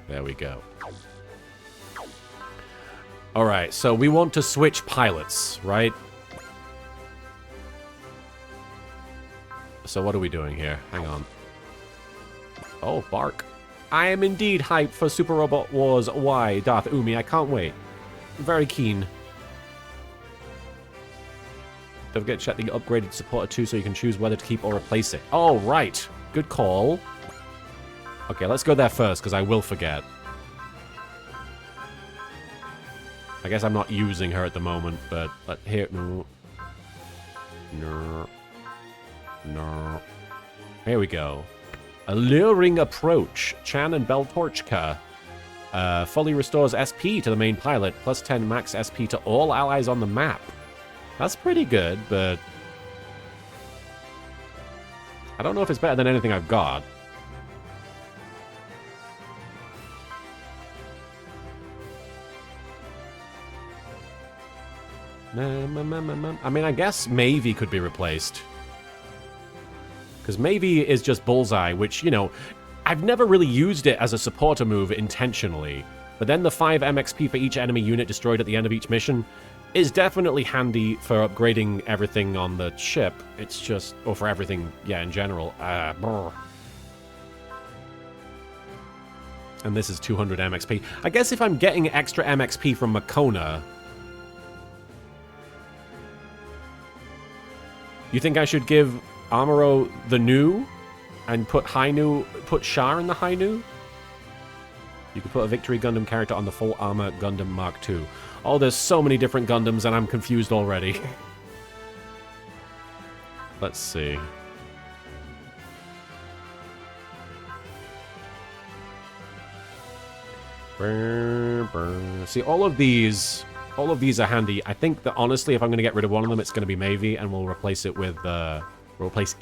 There we go. Alright, so we want to switch pilots, right? So what are we doing here? Hang on. Oh, Bark. I am indeed hyped for Super Robot Wars Y, Darth Umi. I can't wait. I'm very keen. Don't forget to check the upgraded supporter too so you can choose whether to keep or replace it. Oh, right. Good call. Okay, let's go there first because I will forget. I guess I'm not using her at the moment, but here... No. No. No. Here we go. Alluring Approach. Chan and Beltorchka. Fully restores SP to the main pilot, plus 10 max SP to all allies on the map. That's pretty good, but... I don't know if it's better than anything I've got. I mean, I guess Mavie could be replaced. Because Mavie is just Bullseye, which, you know, I've never really used it as a supporter move intentionally. But then the 5 MXP for each enemy unit destroyed at the end of each mission is definitely handy for upgrading everything on the ship. It's just, or for everything, yeah, in general. And this is 200 MXP. I guess if I'm getting extra MXP from Makona... You think I should give Amuro the new and put Hainu, put Char in the Hainu? You could put a Victory Gundam character on the full armor Gundam Mark II. Oh, there's so many different Gundams and I'm confused already. Let's see. See, all of these are handy. I think that honestly, if I'm going to get rid of one of them, it's going to be Mavie, and we'll replace it with, We'll replace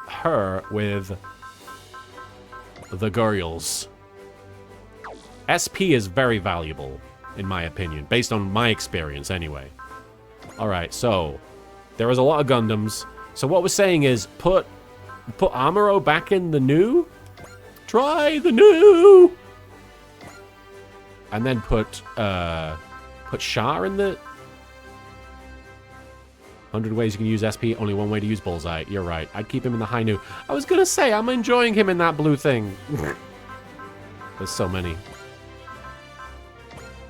her with the girls. SP is very valuable, in my opinion, based on my experience anyway. Alright, so there is a lot of Gundams. So what we're saying is put Amuro back in the new? Try the new! And then put Char in the... 100 ways you can use SP, only one way to use Bullseye. You're right. I'd keep him in the Hainu. I was gonna say, I'm enjoying him in that blue thing. There's so many.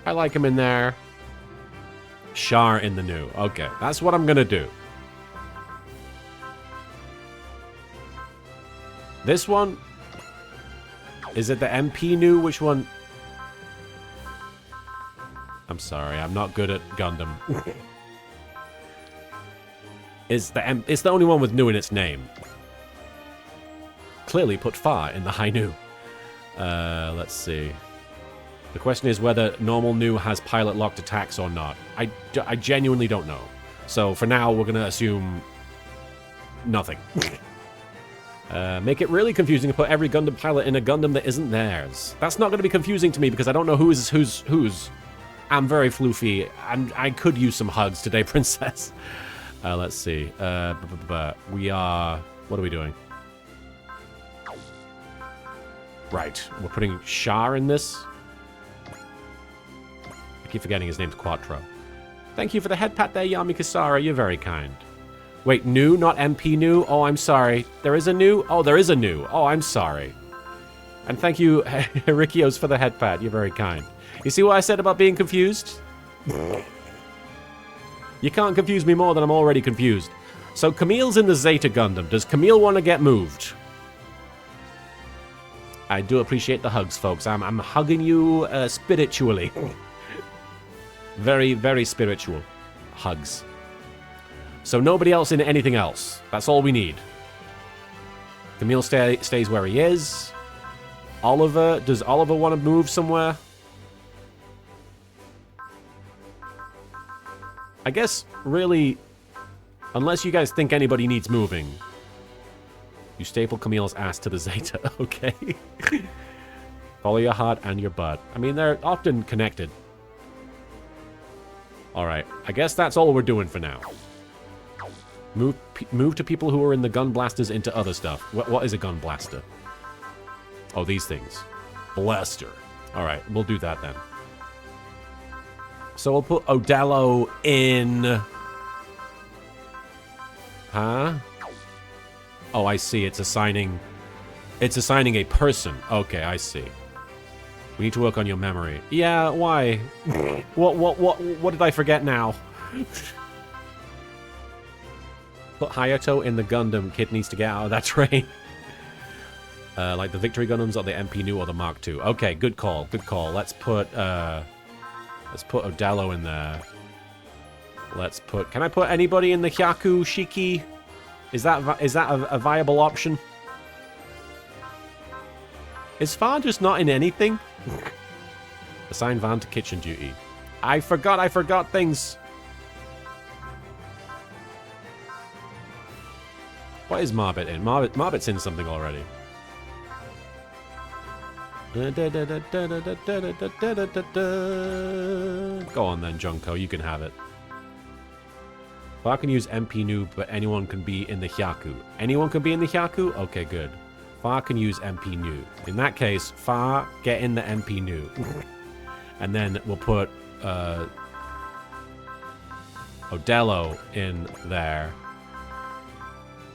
I like him in there. Char in the new. Okay, that's what I'm gonna do. This one... Is it the MP new? Which one? I'm sorry, I'm not good at Gundam. It's the only one with new in its name. Clearly put Fa in the Hainu. Let's see. The question is whether normal new has pilot locked attacks or not. I genuinely don't know. So for now, we're going to assume nothing. Make it really confusing to put every Gundam pilot in a Gundam that isn't theirs. That's not going to be confusing to me because I don't know who's. I'm very floofy, and I could use some hugs today, Princess. Let's see. We are... What are we doing? Right. We're putting Shar in this. I keep forgetting his name's Quattro. Thank you for the head pat there, Yami Kasara. You're very kind. Wait, new, not MP new? Oh, I'm sorry. There is a new? Oh, there is a new. Oh, I'm sorry. And thank you, Rikios, for the head pat. You're very kind. You see what I said about being confused? You can't confuse me more than I'm already confused. So Camille's in the Zeta Gundam. Does Camille want to get moved? I do appreciate the hugs, folks. I'm hugging you spiritually. Very, very spiritual hugs. So nobody else in anything else. That's all we need. Camille stays where he is. Oliver, does Oliver want to move somewhere? I guess, really, unless you guys think anybody needs moving. You staple Camille's ass to the Zeta, okay? Follow your heart and your butt. I mean, they're often connected. Alright, I guess that's all we're doing for now. Move to people who are in the gun blasters into other stuff. What is a gun blaster? Oh, these things. Blaster. Alright, we'll do that then. So we'll put Odello in... Huh? Oh, I see. It's assigning a person. Okay, I see. We need to work on your memory. Yeah, why? What did I forget now? Put Hayato in the Gundam. Kid needs to get out of that train. Like the Victory Gundams or the MP New or the Mark II. Okay, good call. Good call. Let's put Odello in there. Let's put... Can I put anybody in the Hyaku Shiki? Is that a viable option? Is Far just not in anything? Assign Van to kitchen duty. I forgot things. What is Marbit in? Marbit's in something already. Go on then, Junko. You can have it. Far can use MP New, but anyone can be in the Hyaku. Anyone can be in the Hyaku? Okay, good. Far can use MP New. In that case, Far, get in the MP New. And then we'll put Odello in there.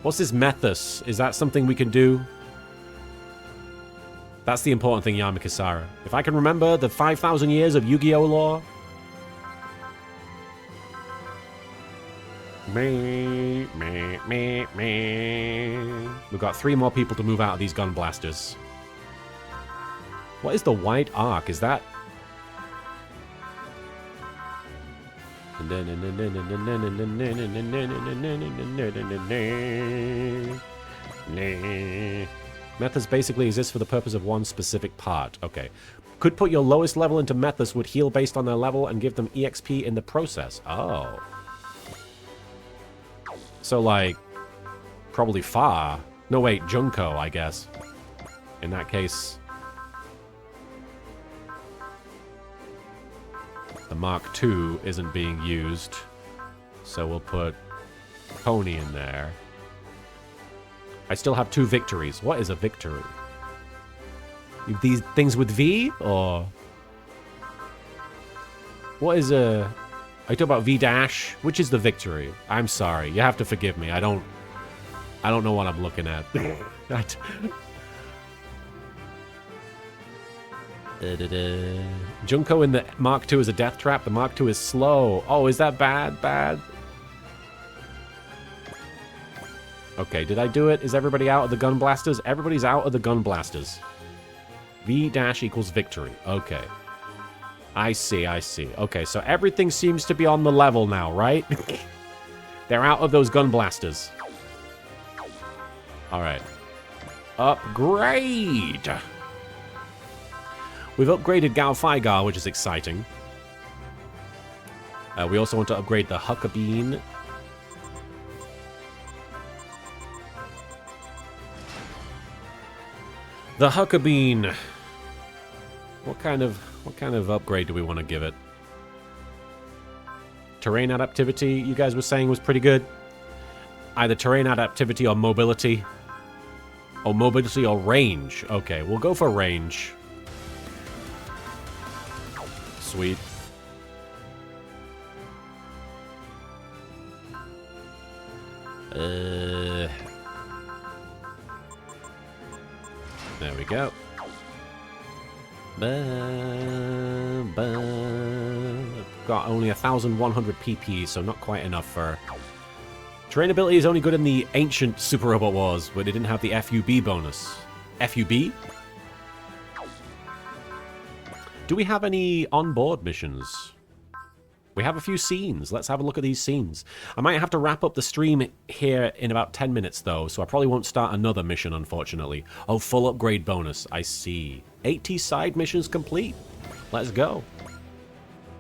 What's this Methus? Is that something we can do? That's the important thing, Yami Kasara. If I can remember the 5,000 years of Yu-Gi-Oh! Lore. We've got 3 more people to move out of these gun blasters. What is the white arc? Is that... Methus basically exists for the purpose of one specific part. Okay. Could put your lowest level into Methus would heal based on their level and give them EXP in the process. Oh. So, like, probably Far. No, wait, Junko, I guess. In that case... The Mark II isn't being used. So we'll put Pony in there. I still have 2 victories. What is a victory? These things with V? Or... What is a... Are you talking about V-dash? Which is the victory? I'm sorry. You have to forgive me. I don't know what I'm looking at. Junko in the Mark II is a death trap. The Mark II is slow. Oh, is that bad? Bad? Okay, did I do it? Is everybody out of the gun blasters? Everybody's out of the gun blasters. V-dash equals victory. Okay. I see, I see. Okay, so everything seems to be on the level now, right? They're out of those gun blasters. Alright. Upgrade! We've upgraded Gao Faigar, which is exciting. We also want to upgrade the Huckabeen. The Huckabee. What kind of upgrade do we want to give it? Terrain adaptivity, you guys were saying, was pretty good. Either terrain adaptivity or mobility. Or mobility or range. Okay, we'll go for range. Sweet. There we go. Got only 1,100 PP, so not quite enough for... Terrain ability is only good in the ancient Super Robot Wars, where they didn't have the FUB bonus. FUB? Do we have any on-board missions? We have a few scenes. Let's have a look at these scenes. I might have to wrap up the stream here in about 10 minutes, though, so I probably won't start another mission, unfortunately. Oh, full upgrade bonus. I see. 80 side missions complete. Let's go.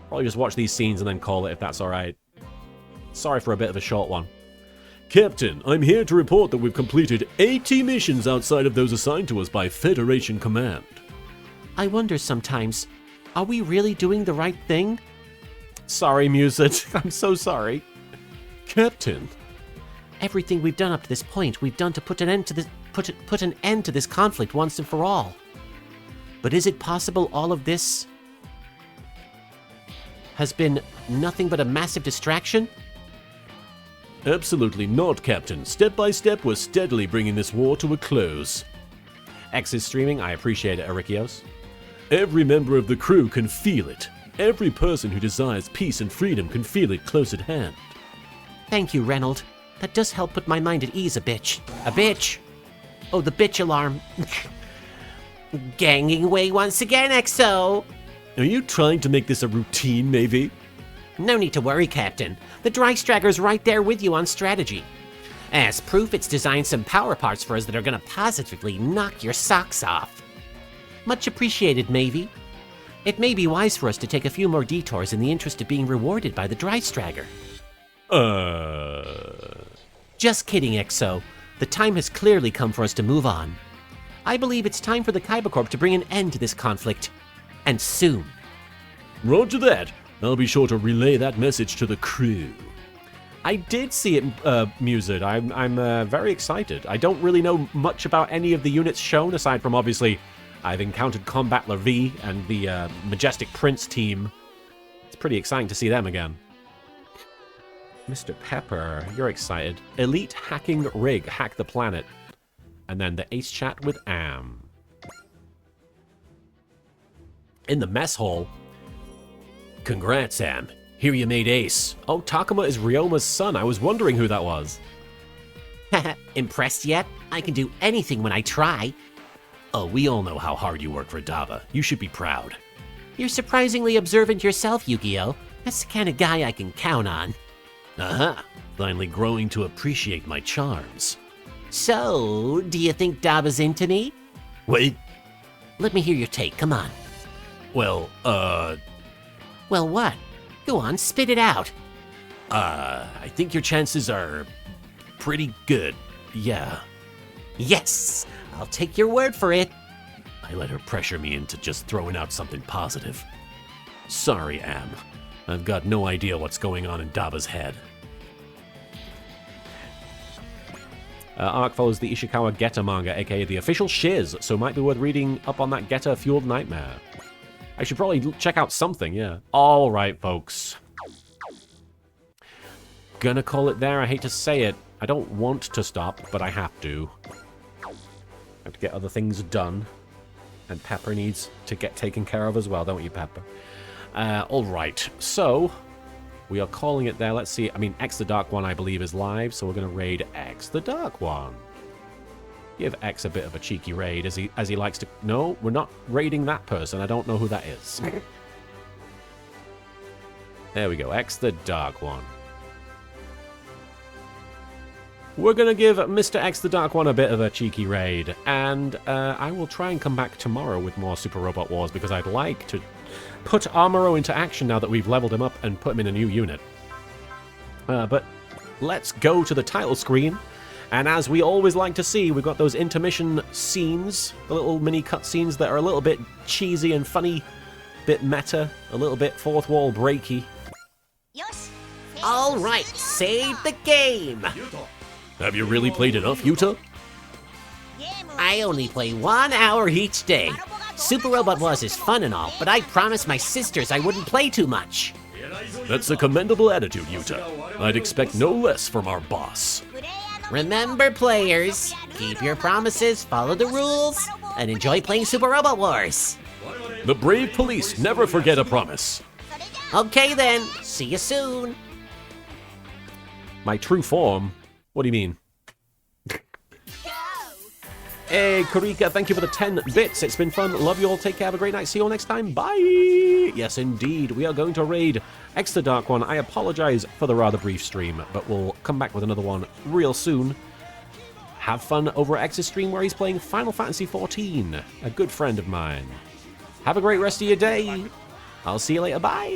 Probably just watch these scenes and then call it, if that's alright. Sorry for a bit of a short one. Captain, I'm here to report that we've completed 80 missions outside of those assigned to us by Federation Command. I wonder sometimes, are we really doing the right thing? Sorry, Musit. I'm so sorry. Captain. Everything we've done up to this point, we've done to put an end to this put an end to this conflict once and for all. But is it possible all of this has been nothing but a massive distraction? Absolutely not, Captain. Step by step, we're steadily bringing this war to a close. X is streaming. I appreciate it, Arikios. Every member of the crew can feel it. Every person who desires peace and freedom can feel it close at hand. Thank you, Reynold. That does help put my mind at ease a bitch. A bitch? Oh, the bitch alarm. Ganging away once again, XO! Are you trying to make this a routine, maybe? No need to worry, Captain. The Drystragger's right there with you on strategy. As proof, it's designed some power parts for us that are gonna positively knock your socks off. Much appreciated, Mavie. It may be wise for us to take a few more detours in the interest of being rewarded by the Drystragger. Just kidding, XO. The time has clearly come for us to move on. I believe it's time for the Kaiba Corp to bring an end to this conflict. And soon. Roger that. I'll be sure to relay that message to the crew. I did see it, Musit. I'm very excited. I don't really know much about any of the units shown, aside from, obviously, I've encountered Combattler V and the Majestic Prince team. It's pretty exciting to see them again. Mr. Pepper, you're excited. Elite Hacking Rig, Hack the Planet. And then the Ace Chat with Am. In the mess hall. Congrats, Am. Hear you made ace. Oh, Takuma is Ryoma's son. I was wondering who that was. Impressed yet? I can do anything when I try. Oh, we all know how hard you work for Dava. You should be proud. You're surprisingly observant yourself, Yu-Gi-Oh! That's the kind of guy I can count on. Aha! Finally growing to appreciate my charms. So, do you think Daba's into me? Wait. Let me hear your take, come on. Well, Well, what? Go on, spit it out. I think your chances are pretty good. Yeah. Yes! I'll take your word for it. I let her pressure me into just throwing out something positive. Sorry, Am. I've got no idea what's going on in Daba's head. Arc follows the Ishikawa Geta manga, aka the official shiz, so might be worth reading up on that Geta-fueled nightmare. I should probably check out something, yeah. Alright, folks. Gonna call it there, I hate to say it. I don't want to stop, but I have to. I have to get other things done. And Pepper needs to get taken care of as well, don't you, Pepper? Alright, so... we are calling it there. Let's see. I mean, X the Dark One, I believe, is live, so we're going to raid X the Dark One. Give X a bit of a cheeky raid, as he likes to... No, we're not raiding that person. I don't know who that is. There we go. X the Dark One. We're going to give Mr. X the Dark One a bit of a cheeky raid, and I will try and come back tomorrow with more Super Robot Wars, because I'd like to put Amuro into action now that we've leveled him up and put him in a new unit. But let's go to the title screen And as we always like to see, we've got those intermission scenes, the little mini cutscenes that are a little bit cheesy and funny, bit meta, a little bit fourth wall breaky. All right, save the game. Have you really played enough, Yuta? I only play 1 hour each day. Super Robot Wars is fun and all, but I promised my sisters I wouldn't play too much. That's a commendable attitude, Yuta. I'd expect no less from our boss. Remember, players, keep your promises, follow the rules, and enjoy playing Super Robot Wars. The brave police never forget a promise. Okay then, see you soon. My true form? What do you mean? Hey, Kurika, thank you for the 10 bits. It's been fun. Love you all. Take care. Have a great night. See you all next time. Bye. Yes, indeed. We are going to raid Extra Dark One. I apologize for the rather brief stream, but we'll come back with another one real soon. Have fun over at X's stream where he's playing Final Fantasy XIV, a good friend of mine. Have a great rest of your day. I'll see you later. Bye.